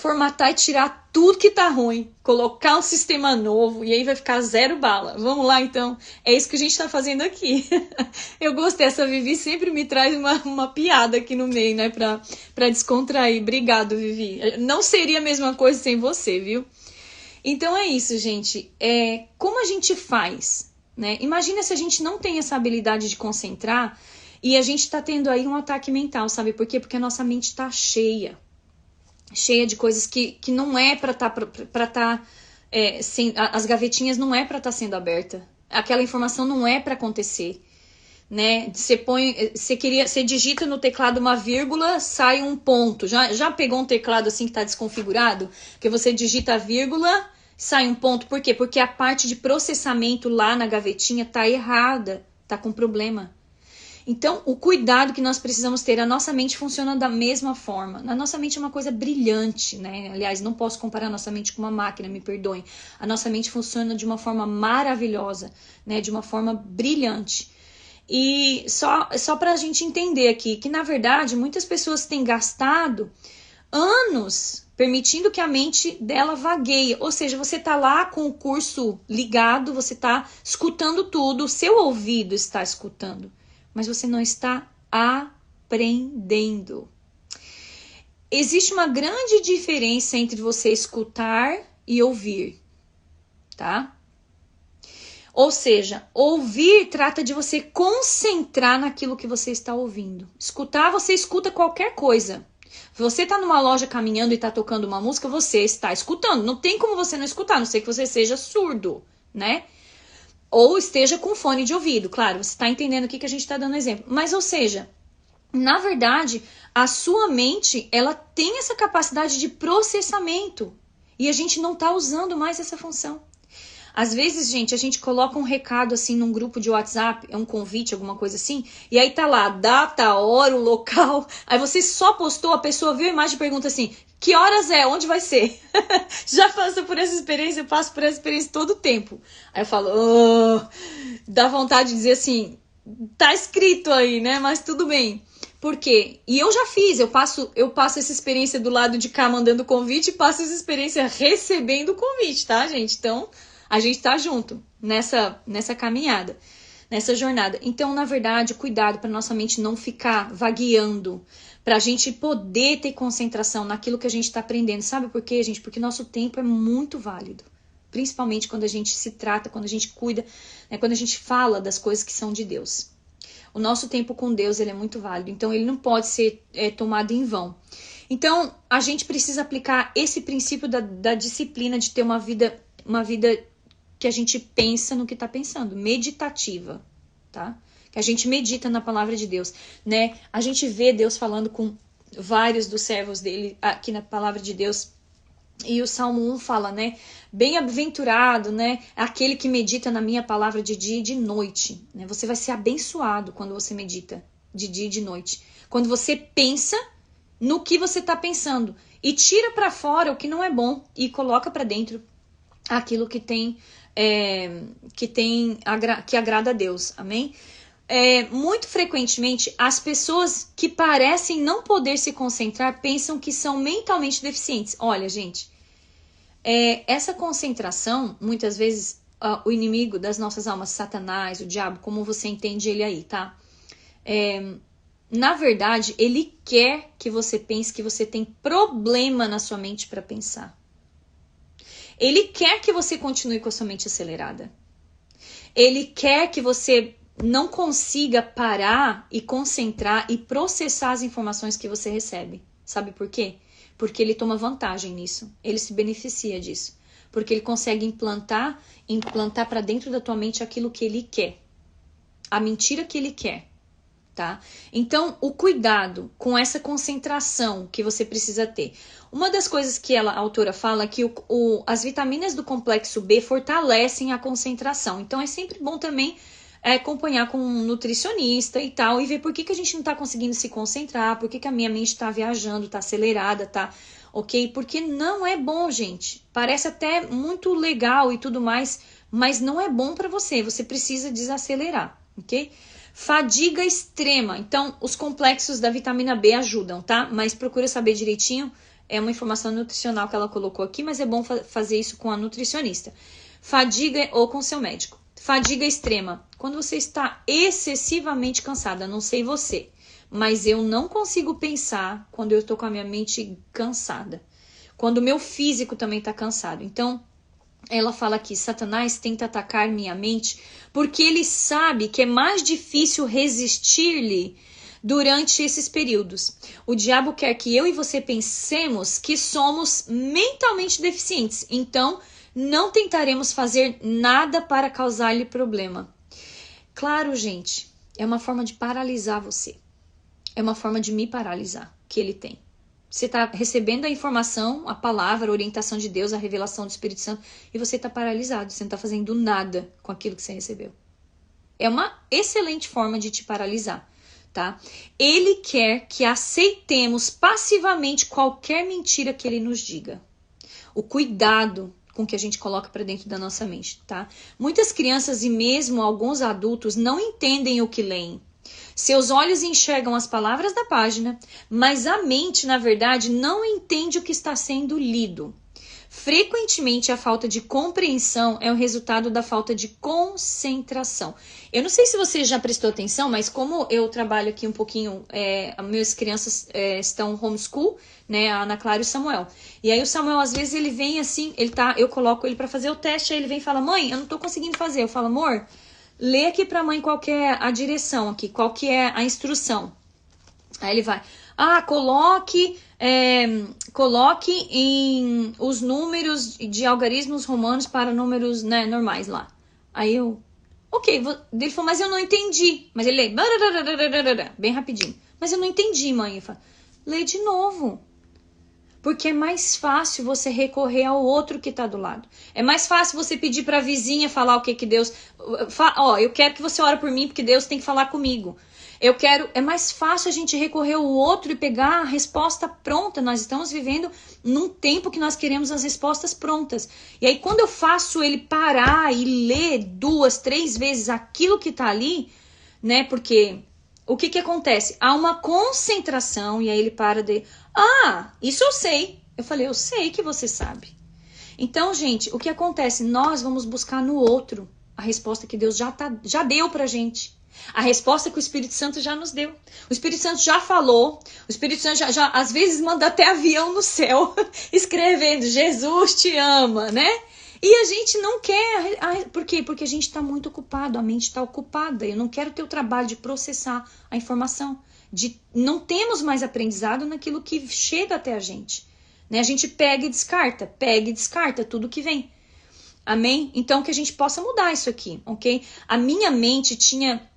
Formatar e tirar tudo que tá ruim. Colocar um sistema novo e aí vai ficar 0 bala. Vamos lá, então. É isso que a gente tá fazendo aqui. Eu gostei. Essa Vivi sempre me traz uma piada aqui no meio, né? Pra descontrair. Obrigado, Vivi. Não seria a mesma coisa sem você, viu? Então é isso, gente. Como a gente faz, né? Imagina se a gente não tem essa habilidade de concentrar e a gente tá tendo aí um ataque mental, sabe por quê? Porque a nossa mente tá cheia de coisas que não é para as gavetinhas não é para estar sendo aberta. Aquela informação não é para acontecer, né? Você digita no teclado uma vírgula, sai um ponto. Já pegou um teclado assim que está desconfigurado? Que você digita a vírgula, sai um ponto. Por quê? Porque a parte de processamento lá na gavetinha tá errada, tá com problema. Então, o cuidado que nós precisamos ter, a nossa mente funciona da mesma forma. A nossa mente é uma coisa brilhante, né? Aliás, não posso comparar a nossa mente com uma máquina, me perdoem. A nossa mente funciona de uma forma maravilhosa, né? De uma forma brilhante. E só para a gente entender aqui, que na verdade, muitas pessoas têm gastado anos permitindo que a mente dela vagueie. Ou seja, você tá lá com o curso ligado, você tá escutando tudo, o seu ouvido está escutando. Mas você não está aprendendo. Existe uma grande diferença entre você escutar e ouvir, tá? Ou seja, ouvir trata de você concentrar naquilo que você está ouvindo. Escutar, você escuta qualquer coisa. Você está numa loja caminhando e está tocando uma música, você está escutando. Não tem como você não escutar, a não ser que você seja surdo, né? Ou esteja com fone de ouvido, claro, você está entendendo o que a gente está dando exemplo. Mas, ou seja, na verdade, a sua mente, ela tem essa capacidade de processamento. E a gente não está usando mais essa função. Às vezes, gente, a gente coloca um recado assim num grupo de WhatsApp, é um convite, alguma coisa assim, e aí tá lá, a data, a hora, o local. Aí você só postou, a pessoa viu a imagem e pergunta assim, que horas é? Onde vai ser? Já passou por essa experiência, eu passo por essa experiência todo o tempo. Aí eu falo, dá vontade de dizer assim, tá escrito aí, né? Mas tudo bem. Por quê? E eu já fiz, eu passo essa experiência do lado de cá mandando convite e passo essa experiência recebendo o convite, tá, gente? Então, a gente tá junto nessa caminhada, nessa jornada. Então, na verdade, cuidado para nossa mente não ficar vagueando, para a gente poder ter concentração naquilo que a gente está aprendendo. Sabe por quê, gente? Porque nosso tempo é muito válido. Principalmente quando a gente se trata, quando a gente cuida, né? Quando a gente fala das coisas que são de Deus. O nosso tempo com Deus, ele é muito válido. Então, ele não pode ser tomado em vão. Então, a gente precisa aplicar esse princípio da disciplina de ter uma vida que a gente pensa no que está pensando. Meditativa, tá? Que a gente medita na palavra de Deus, né? A gente vê Deus falando com vários dos servos dele aqui na palavra de Deus. E o Salmo 1 fala, né? Bem-aventurado, né? Aquele que medita na minha palavra de dia e de noite. Né? Você vai ser abençoado quando você medita de dia e de noite. Quando você pensa no que você está pensando. E tira para fora o que não é bom e coloca para dentro aquilo que agrada a Deus. Amém? Muito frequentemente, as pessoas que parecem não poder se concentrar pensam que são mentalmente deficientes. Olha, gente, essa concentração, muitas vezes, o inimigo das nossas almas, Satanás, o diabo, como você entende ele aí, tá? Na verdade, ele quer que você pense que você tem problema na sua mente para pensar. Ele quer que você continue com a sua mente acelerada. Ele quer que você não consiga parar e concentrar e processar as informações que você recebe. Sabe por quê? Porque ele toma vantagem nisso. Ele se beneficia disso. Porque ele consegue implantar para dentro da tua mente aquilo que ele quer. A mentira que ele quer. Tá? Então, o cuidado com essa concentração que você precisa ter. Uma das coisas que a autora fala é que as vitaminas do complexo B fortalecem a concentração. Então, é sempre bom também acompanhar com um nutricionista e tal, e ver por que a gente não está conseguindo se concentrar, por que a minha mente está viajando, está acelerada, tá ok? Porque não é bom, gente. Parece até muito legal e tudo mais, mas não é bom para você. Você precisa desacelerar, ok? Fadiga extrema. Então, os complexos da vitamina B ajudam, tá? Mas procura saber direitinho. É uma informação nutricional que ela colocou aqui, mas é bom fazer isso com a nutricionista. Fadiga ou com seu médico. Fadiga extrema. Quando você está excessivamente cansada, não sei você, mas eu não consigo pensar quando eu estou com a minha mente cansada. Quando o meu físico também está cansado. Então, ela fala aqui, Satanás tenta atacar minha mente porque ele sabe que é mais difícil resistir-lhe durante esses períodos. O diabo quer que eu e você pensemos que somos mentalmente deficientes. Então, não tentaremos fazer nada para causar-lhe problema. Claro, gente, é uma forma de paralisar você. É uma forma de me paralisar que ele tem. Você está recebendo a informação, a palavra, a orientação de Deus, a revelação do Espírito Santo, e você está paralisado, você não está fazendo nada com aquilo que você recebeu. É uma excelente forma de te paralisar, tá? Ele quer que aceitemos passivamente qualquer mentira que ele nos diga. O cuidado com que a gente coloca para dentro da nossa mente, tá? Muitas crianças e mesmo alguns adultos não entendem o que leem. Seus olhos enxergam as palavras da página, mas a mente, na verdade, não entende o que está sendo lido. Frequentemente, a falta de compreensão é o resultado da falta de concentração. Eu não sei se você já prestou atenção, mas como eu trabalho aqui um pouquinho, minhas crianças estão homeschool, né, a Ana Clara e o Samuel. E aí o Samuel, às vezes, ele vem assim, eu coloco ele para fazer o teste, aí ele vem e fala, mãe, eu não tô conseguindo fazer. Eu falo, amor, lê aqui pra mãe qual que é a direção aqui, qual que é a instrução. Aí ele vai, coloque em os números de algarismos romanos para números, né, normais lá. Aí eu, ok, ele falou, mas eu não entendi. Mas ele lê, bem rapidinho. Mas eu não entendi, mãe. Eu falo, lê de novo. Porque é mais fácil você recorrer ao outro que está do lado. É mais fácil você pedir para a vizinha falar o que Deus... eu quero que você ore por mim porque Deus tem que falar comigo. É mais fácil a gente recorrer ao outro e pegar a resposta pronta. Nós estamos vivendo num tempo que nós queremos as respostas prontas. E aí quando eu faço ele parar e ler 2, 3 vezes aquilo que está ali, né? Porque o que acontece? Há uma concentração e aí ele para de... isso eu sei. Eu falei, eu sei que você sabe. Então, gente, o que acontece? Nós vamos buscar no outro a resposta que Deus já deu pra gente. A resposta que o Espírito Santo já nos deu. O Espírito Santo já falou. O Espírito Santo já às vezes manda até avião no céu escrevendo Jesus te ama, né? E a gente não quer. Por quê? Porque a gente está muito ocupado, a mente está ocupada. Eu não quero ter o trabalho de processar a informação. Não temos mais aprendizado naquilo que chega até a gente. Né? A gente pega e descarta tudo que vem. Amém? Então que a gente possa mudar isso aqui, ok? A minha mente tinha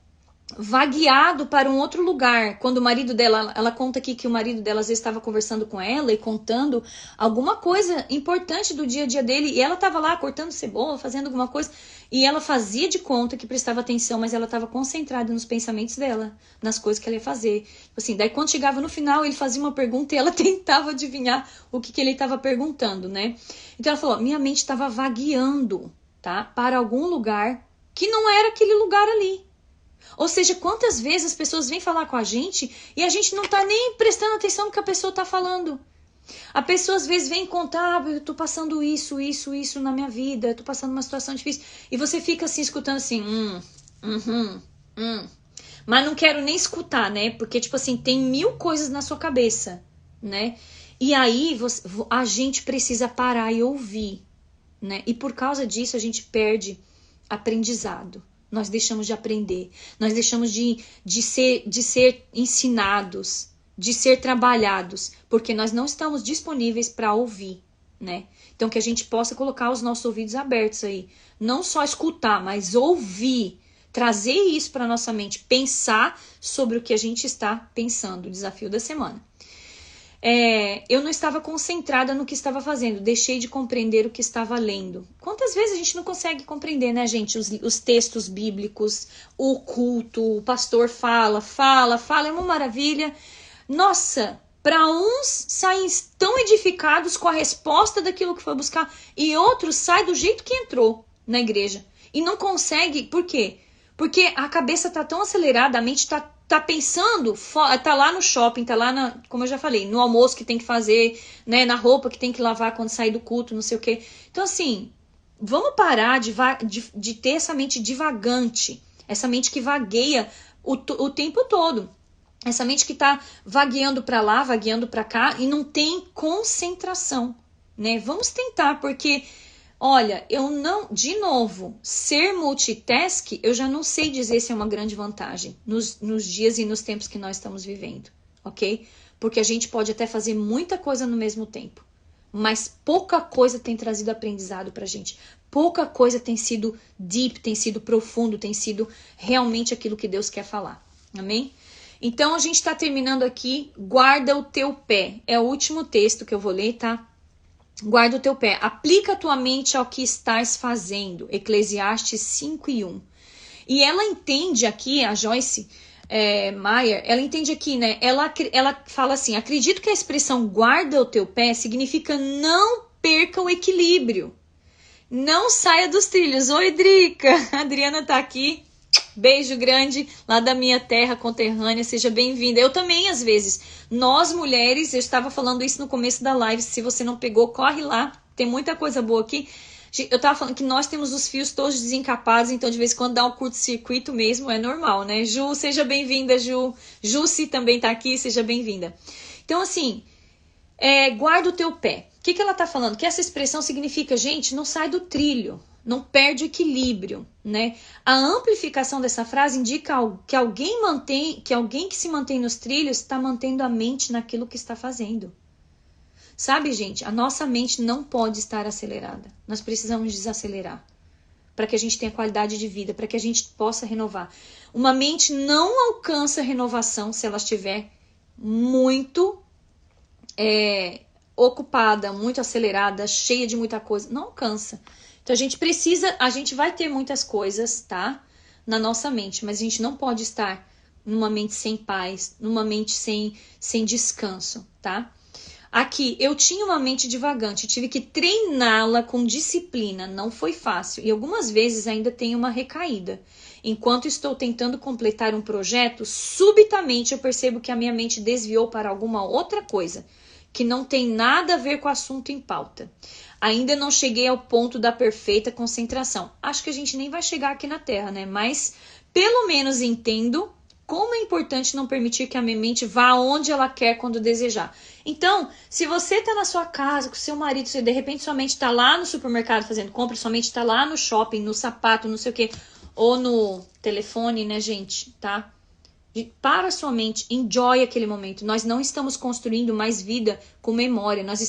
vagueado para um outro lugar. Quando o marido dela, ela conta aqui que o marido dela às vezes estava conversando com ela e contando alguma coisa importante do dia a dia dele, e ela estava lá cortando cebola, fazendo alguma coisa, e ela fazia de conta que prestava atenção, mas ela estava concentrada nos pensamentos dela, nas coisas que ela ia fazer. Assim, daí quando chegava no final, ele fazia uma pergunta e ela tentava adivinhar o que ele estava perguntando, né? Então ela falou, minha mente estava vagueando, tá? Para algum lugar que não era aquele lugar ali. Ou seja, quantas vezes as pessoas vêm falar com a gente e a gente não tá nem prestando atenção no que a pessoa tá falando. A pessoa às vezes vem contar, eu tô passando isso na minha vida, eu tô passando uma situação difícil. E você fica assim, escutando assim, Mas não quero nem escutar, né? Porque, tipo assim, tem 1000 coisas na sua cabeça, né? E aí a gente precisa parar e ouvir, né? E por causa disso a gente perde aprendizado. Nós deixamos de aprender, nós deixamos de ser ensinados, de ser trabalhados, porque nós não estamos disponíveis para ouvir, né? Então que a gente possa colocar os nossos ouvidos abertos aí, não só escutar, mas ouvir, trazer isso para nossa mente, pensar sobre o que a gente está pensando, o desafio da semana. Eu não estava concentrada no que estava fazendo, deixei de compreender o que estava lendo. Quantas vezes a gente não consegue compreender, né, gente? Os textos bíblicos, o culto, o pastor fala, é uma maravilha. Nossa, para uns saem tão edificados com a resposta daquilo que foi buscar, e outros saem do jeito que entrou na igreja. E não consegue, por quê? Porque a cabeça está tão acelerada, a mente está pensando, tá lá no shopping, tá lá, como eu já falei, no almoço que tem que fazer, né, na roupa que tem que lavar quando sair do culto, não sei o quê. Então, assim, vamos parar de ter essa mente divagante, essa mente que vagueia o tempo todo. Essa mente que tá vagueando para lá, vagueando para cá e não tem concentração, né? Vamos tentar, porque... Olha, de novo, ser multitask, eu já não sei dizer se é uma grande vantagem nos dias e nos tempos que nós estamos vivendo, ok? Porque a gente pode até fazer muita coisa no mesmo tempo, mas pouca coisa tem trazido aprendizado pra gente. Pouca coisa tem sido deep, tem sido profundo, tem sido realmente aquilo que Deus quer falar, amém? Então, a gente está terminando aqui, guarda o teu pé. É o último texto que eu vou ler, tá? Guarda o teu pé, aplica a tua mente ao que estás fazendo. Eclesiastes 5:1. E ela entende aqui, a Joyce Meyer, ela entende aqui, né? Ela fala assim, acredito que a expressão guarda o teu pé significa não perca o equilíbrio. Não saia dos trilhos. Oi, Drica. A Adriana tá aqui. Beijo grande lá da minha terra conterrânea, seja bem-vinda. Eu também, às vezes, nós mulheres, eu estava falando isso no começo da live, se você não pegou, corre lá, tem muita coisa boa aqui. Eu estava falando que nós temos os fios todos desencapados, então de vez em quando dá um curto-circuito mesmo, é normal, né? Ju, seja bem-vinda, Ju. Jussi também tá aqui, seja bem-vinda. Então, assim, guarda o teu pé. O que ela tá falando? Que essa expressão significa, gente, não sai do trilho. Não perde o equilíbrio, né? A amplificação dessa frase indica que alguém que se mantém nos trilhos está mantendo a mente naquilo que está fazendo. Sabe, gente? A nossa mente não pode estar acelerada. Nós precisamos desacelerar para que a gente tenha qualidade de vida, para que a gente possa renovar. Uma mente não alcança renovação se ela estiver muito ocupada, muito acelerada, cheia de muita coisa, não alcança. Então a gente vai ter muitas coisas, tá? Na nossa mente, mas a gente não pode estar numa mente sem paz, numa mente sem descanso, tá? Aqui, eu tinha uma mente divagante, tive que treiná-la com disciplina, não foi fácil. E algumas vezes ainda tenho uma recaída. Enquanto estou tentando completar um projeto, subitamente eu percebo que a minha mente desviou para alguma outra coisa, que não tem nada a ver com o assunto em pauta. Ainda não cheguei ao ponto da perfeita concentração. Acho que a gente nem vai chegar aqui na Terra, né? Mas pelo menos entendo como é importante não permitir que a minha mente vá onde ela quer quando desejar. Então, se você está na sua casa com seu marido, você de repente sua mente está lá no supermercado fazendo compra, sua mente está lá no shopping, no sapato, não sei o quê, ou no telefone, né, gente, tá? Para a sua mente, enjoy aquele momento. Nós não estamos construindo mais vida com memória, nós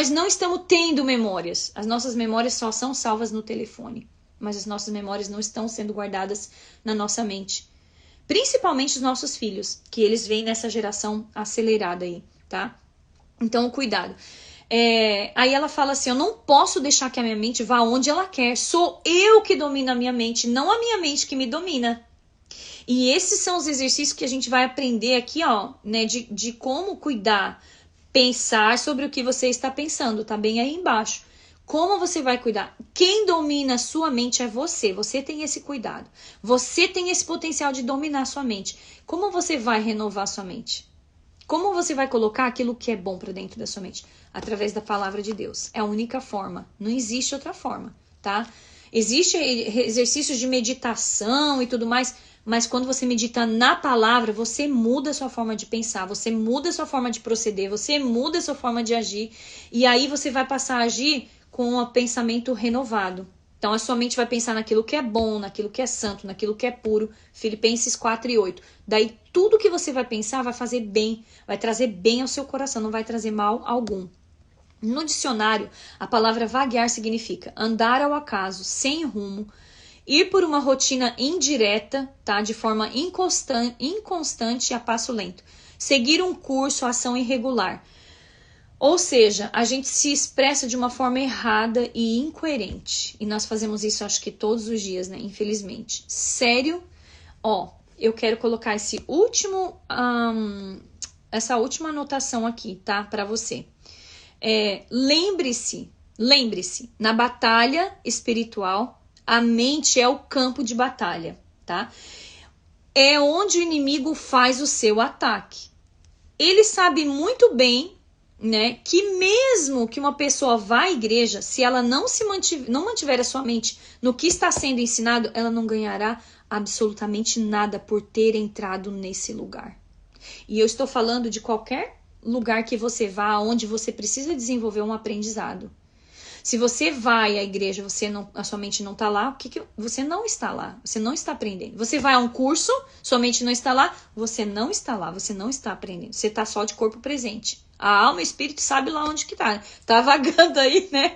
não estamos tendo memórias. As nossas memórias só são salvas no telefone, mas as nossas memórias não estão sendo guardadas na nossa mente. Principalmente os nossos filhos, que eles vêm nessa geração acelerada aí, tá? Então, cuidado. Aí ela fala assim, eu não posso deixar que a minha mente vá onde ela quer. Sou eu que domino a minha mente, não a minha mente que me domina. E esses são os exercícios que a gente vai aprender aqui, ó, né? De como cuidar, pensar sobre o que você está pensando, tá bem aí embaixo. Como você vai cuidar? Quem domina a sua mente é você. Você tem esse cuidado. Você tem esse potencial de dominar a sua mente. Como você vai renovar a sua mente? Como você vai colocar aquilo que é bom para dentro da sua mente? Através da palavra de Deus. É a única forma. Não existe outra forma, tá? Existem exercícios de meditação e tudo mais, mas quando você medita na palavra, você muda a sua forma de pensar, você muda a sua forma de proceder, você muda a sua forma de agir, e aí você vai passar a agir com um pensamento renovado. Então a sua mente vai pensar naquilo que é bom, naquilo que é santo, naquilo que é puro. Filipenses 4:8. Daí tudo que você vai pensar vai fazer bem, vai trazer bem ao seu coração, não vai trazer mal algum. No dicionário, a palavra vaguear significa andar ao acaso, sem rumo, ir por uma rotina indireta, tá? De forma inconstante e a passo lento. Seguir um curso, ação irregular. Ou seja, a gente se expressa de uma forma errada e incoerente. E nós fazemos isso, acho que todos os dias, né? Infelizmente. Sério? Ó, eu quero colocar essa última anotação aqui, tá? Para você. Lembre-se, na batalha espiritual, a mente é o campo de batalha, tá? É onde o inimigo faz o seu ataque. Ele sabe muito bem, né, que mesmo que uma pessoa vá à igreja, se ela não mantiver a sua mente no que está sendo ensinado, ela não ganhará absolutamente nada por ter entrado nesse lugar. E eu estou falando de qualquer lugar que você vá, onde você precisa desenvolver um aprendizado. Se você vai à igreja, a sua mente não está lá, você não está lá, você não está aprendendo. Você vai a um curso, sua mente não está lá, você não está lá, você não está aprendendo. Você está só de corpo presente. A alma e o espírito sabe lá onde que tá. Tá vagando aí, né?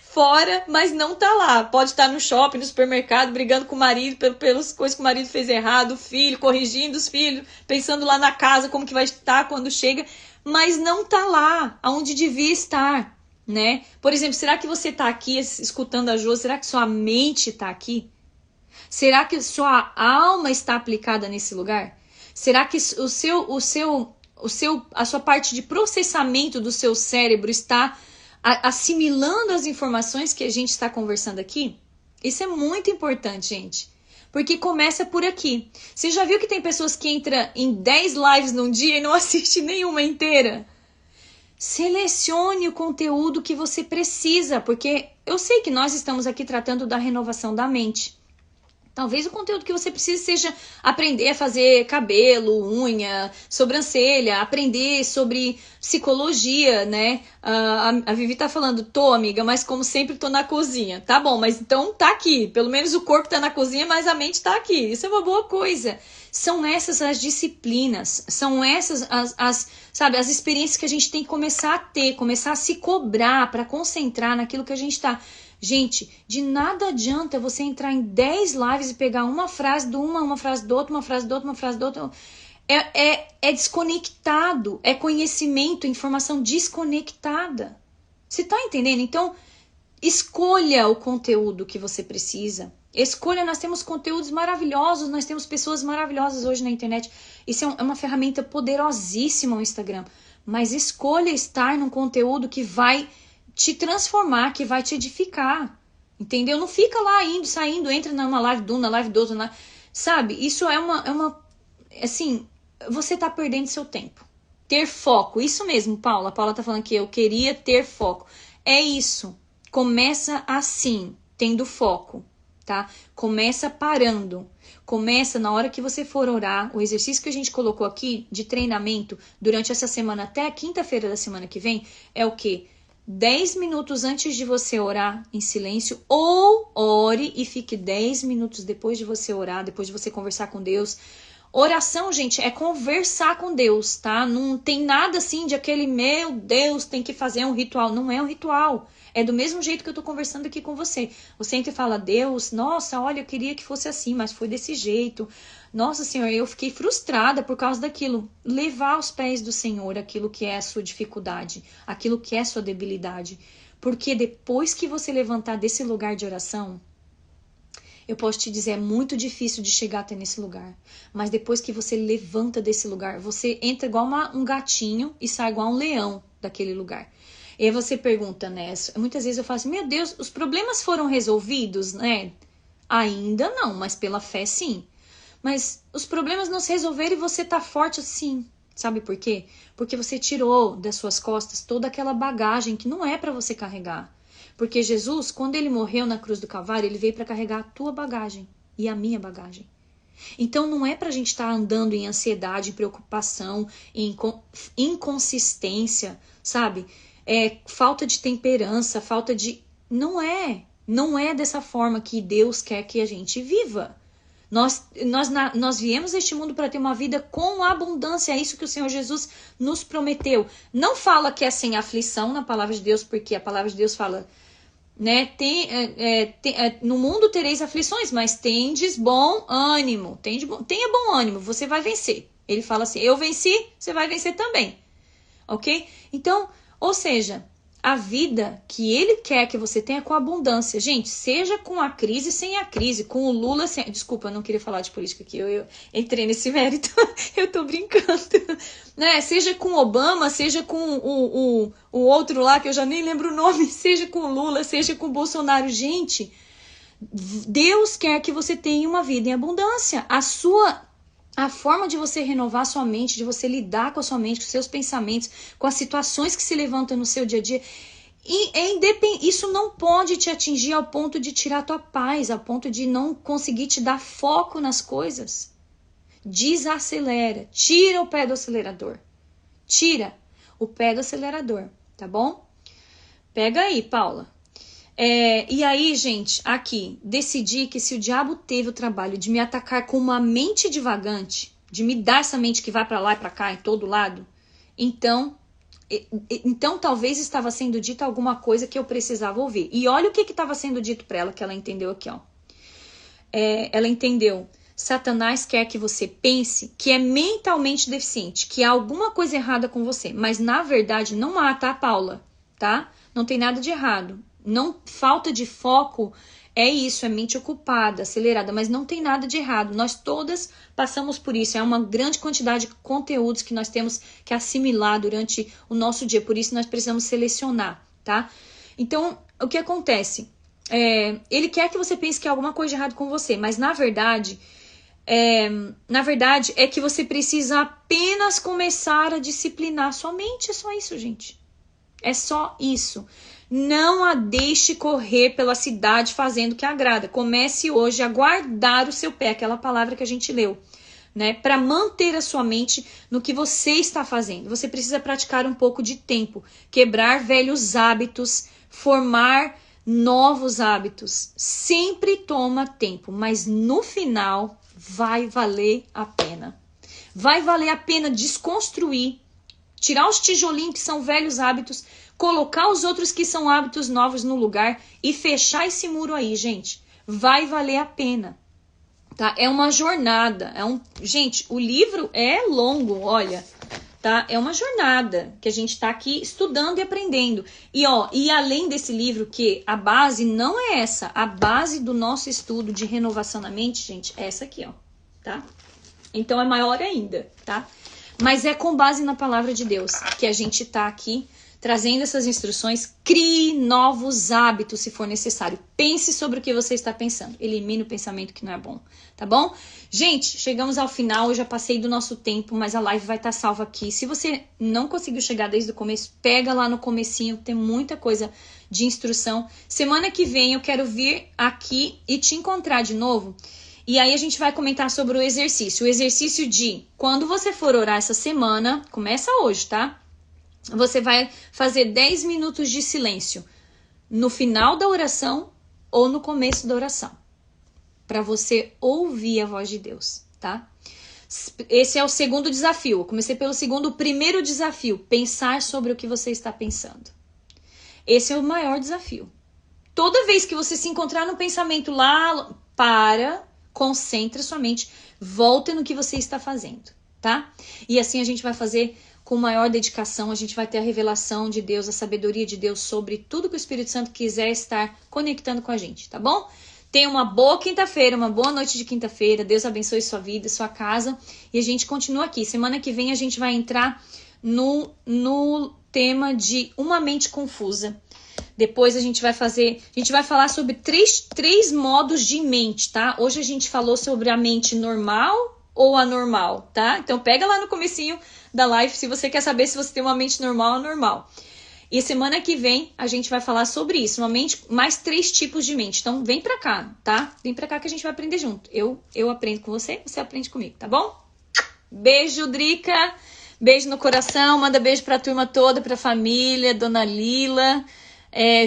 Fora, mas não tá lá. Pode estar no shopping, no supermercado, brigando com o marido pelas coisas que o marido fez errado, o filho, corrigindo os filhos, pensando lá na casa como que vai estar quando chega, mas não tá lá, aonde devia estar, né? Por exemplo, será que você tá aqui escutando a Jô? Será que sua mente tá aqui? Será que sua alma está aplicada nesse lugar? Será que a sua parte de processamento do seu cérebro está assimilando as informações que a gente está conversando aqui? Isso é muito importante, gente. Porque começa por aqui. Você já viu que tem pessoas que entram em 10 lives num dia e não assistem nenhuma inteira? Selecione o conteúdo que você precisa, porque eu sei que nós estamos aqui tratando da renovação da mente. Talvez o conteúdo que você precise seja aprender a fazer cabelo, unha, sobrancelha, aprender sobre psicologia, né? A Vivi tá falando, amiga, mas como sempre tô na cozinha. Tá bom, mas então tá aqui. Pelo menos o corpo tá na cozinha, mas a mente tá aqui. Isso é uma boa coisa. São essas as disciplinas, são essas as experiências que a gente tem que começar a ter, começar a se cobrar para concentrar naquilo que a gente tá. Gente, de nada adianta você entrar em 10 lives e pegar uma frase de uma frase do outro, uma frase do outro, uma frase do outro. É desconectado, é conhecimento, informação desconectada. Você tá entendendo? Então, escolha o conteúdo que você precisa. Escolha, nós temos conteúdos maravilhosos, nós temos pessoas maravilhosas hoje na internet. Isso é uma ferramenta poderosíssima o Instagram. Mas escolha estar num conteúdo que vai te transformar, que vai te edificar. Entendeu? Não fica lá indo, saindo, entra numa live de um, na live do outro, sabe? Isso é uma assim, você tá perdendo seu tempo. Ter foco, isso mesmo, Paula. A Paula tá falando que eu queria ter foco. É isso. Começa assim, tendo foco, tá? Começa parando. Começa na hora que você for orar. O exercício que a gente colocou aqui de treinamento durante essa semana até a quinta-feira da semana que vem é o quê? 10 minutos antes de você orar em silêncio, ou ore e fique 10 minutos depois de você orar, depois de você conversar com Deus. Oração, gente, é conversar com Deus, tá? Não tem nada assim de aquele, meu Deus, tem que fazer um ritual. Não é um ritual. É do mesmo jeito que eu tô conversando aqui com você. Você entra e fala, Deus, nossa, olha, eu queria que fosse assim, mas foi desse jeito. Nossa, Senhor, eu fiquei frustrada por causa daquilo. Levar aos pés do Senhor aquilo que é a sua dificuldade, aquilo que é a sua debilidade. Porque depois que você levantar desse lugar de oração, eu posso te dizer, é muito difícil de chegar até nesse lugar. Mas depois que você levanta desse lugar, você entra igual um gatinho e sai igual um leão daquele lugar. E aí você pergunta, né? Muitas vezes eu falo assim, meu Deus, os problemas foram resolvidos, né? Ainda não, mas pela fé sim. Mas os problemas não se resolveram e você tá forte assim. Sabe por quê? Porque você tirou das suas costas toda aquela bagagem que não é para você carregar. Porque Jesus, quando ele morreu na cruz do Calvário, ele veio para carregar a tua bagagem e a minha bagagem. Então não é pra gente estar andando em ansiedade, em preocupação, em inconsistência, sabe? Falta de temperança, falta de... Não é dessa forma que Deus quer que a gente viva. Nós viemos a este mundo para ter uma vida com abundância. É isso que o Senhor Jesus nos prometeu. Não fala que é sem aflição na palavra de Deus, porque a palavra de Deus fala, né? No mundo tereis aflições, mas tendes bom ânimo. Tenha bom ânimo, você vai vencer. Ele fala assim, eu venci, você vai vencer também. Ok? Então, ou seja, a vida que ele quer que você tenha com abundância. Gente, seja com a crise, sem a crise, com o Lula, sem... Desculpa, eu não queria falar de política aqui, eu entrei nesse mérito, eu tô brincando. Né? Seja com Obama, seja com o outro lá, que eu já nem lembro o nome, seja com o Lula, seja com o Bolsonaro. Gente, Deus quer que você tenha uma vida em abundância. A forma de você renovar a sua mente, de você lidar com a sua mente, com os seus pensamentos, com as situações que se levantam no seu dia a dia, isso não pode te atingir ao ponto de tirar a tua paz, ao ponto de não conseguir te dar foco nas coisas. Desacelera, tira o pé do acelerador. Tira o pé do acelerador, tá bom? Pega aí, Paula. E aí, gente, aqui, decidi que se o diabo teve o trabalho de me atacar com uma mente divagante, de me dar essa mente que vai pra lá e pra cá, em todo lado, então talvez estava sendo dita alguma coisa que eu precisava ouvir. E olha o que estava sendo dito pra ela, que ela entendeu aqui, ó. Ela entendeu. Satanás quer que você pense que é mentalmente deficiente, que há alguma coisa errada com você. Mas, na verdade, não há, tá, Paula? Tá? Não tem nada de errado. Não, falta de foco é isso, é mente ocupada, acelerada, mas não tem nada de errado. Nós todas passamos por isso. É uma grande quantidade de conteúdos que nós temos que assimilar durante o nosso dia. Por isso nós precisamos selecionar, tá? Então, o que acontece? Ele quer que você pense que há alguma coisa de errado com você, mas na verdade é que você precisa apenas começar a disciplinar sua mente. É só isso, gente. É só isso. Não a deixe correr pela cidade fazendo o que agrada. Comece hoje a guardar o seu pé, aquela palavra que a gente leu, né? Para manter a sua mente no que você está fazendo. Você precisa praticar um pouco de tempo, quebrar velhos hábitos, formar novos hábitos. Sempre toma tempo, mas no final vai valer a pena. Vai valer a pena desconstruir, tirar os tijolinhos que são velhos hábitos, colocar os outros que são hábitos novos no lugar e fechar esse muro aí, gente. Vai valer a pena. tá? É uma jornada, gente, o livro é longo, olha, tá? É uma jornada que a gente tá aqui estudando e aprendendo. E além desse livro, que a base não é essa, a base do nosso estudo de renovação na mente, gente, é essa aqui, ó, tá? Então é maior ainda, tá? Mas é com base na palavra de Deus que a gente tá aqui trazendo essas instruções. Crie novos hábitos se for necessário. Pense sobre o que você está pensando. Elimine o pensamento que não é bom, tá bom? Gente, chegamos ao final. Eu já passei do nosso tempo, mas a live vai estar salva aqui. Se você não conseguiu chegar desde o começo, pega lá no comecinho. Tem muita coisa de instrução. Semana que vem eu quero vir aqui e te encontrar de novo. E aí a gente vai comentar sobre o exercício. O exercício de quando você for orar essa semana, começa hoje, tá? Você vai fazer 10 minutos de silêncio no final da oração ou no começo da oração, para você ouvir a voz de Deus, tá? Esse é o segundo desafio. Eu comecei pelo segundo. O primeiro desafio, pensar sobre o que você está pensando. Esse é o maior desafio. Toda vez que você se encontrar no pensamento lá, concentre sua mente, volte no que você está fazendo, tá? E assim a gente vai fazer com maior dedicação, a gente vai ter a revelação de Deus, a sabedoria de Deus sobre tudo que o Espírito Santo quiser estar conectando com a gente, tá bom? Tenha uma boa quinta-feira, uma boa noite de quinta-feira. Deus abençoe sua vida, sua casa. E a gente continua aqui. Semana que vem a gente vai entrar no tema de uma mente confusa. Depois a gente vai falar sobre três modos de mente, tá? Hoje a gente falou sobre a mente normal ou anormal, tá? Então pega lá no comecinho da live se você quer saber se você tem uma mente normal ou anormal. E semana que vem a gente vai falar sobre isso, uma mente, mais 3 tipos de mente. Então vem pra cá, tá? Vem pra cá que a gente vai aprender junto. Eu aprendo com você, você aprende comigo, tá bom? Beijo, Drica. Beijo no coração, manda beijo pra turma toda, pra família, Dona Lila.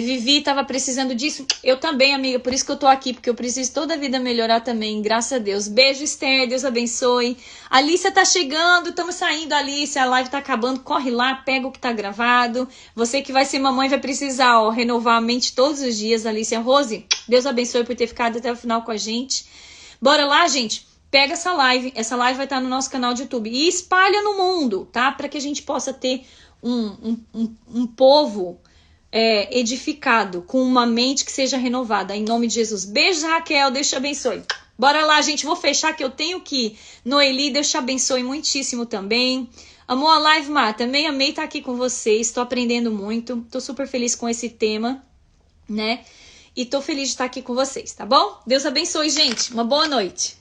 Vivi tava precisando disso. Eu também, amiga, por isso que eu tô aqui, porque eu preciso toda a vida melhorar também, graças a Deus. Beijo, Esther, Deus abençoe. Alicia tá chegando, estamos saindo, Alicia, a live tá acabando, corre lá, pega o que tá gravado. Você que vai ser mamãe vai precisar, renovar a mente todos os dias, Alicia. Rose, Deus abençoe por ter ficado até o final com a gente. Bora lá, gente. Pega essa live vai estar no nosso canal de YouTube e espalha no mundo, tá? Para que a gente possa ter um povo edificado, com uma mente que seja renovada, em nome de Jesus. Beijo, Raquel, Deus te abençoe. Bora lá, gente, vou fechar que eu tenho que ir. Noeli, Deus te abençoe muitíssimo também. Amou a live, Má? Também amei estar aqui com vocês, estou aprendendo muito, estou super feliz com esse tema, né? E tô feliz de estar aqui com vocês, tá bom? Deus abençoe, gente. Uma boa noite.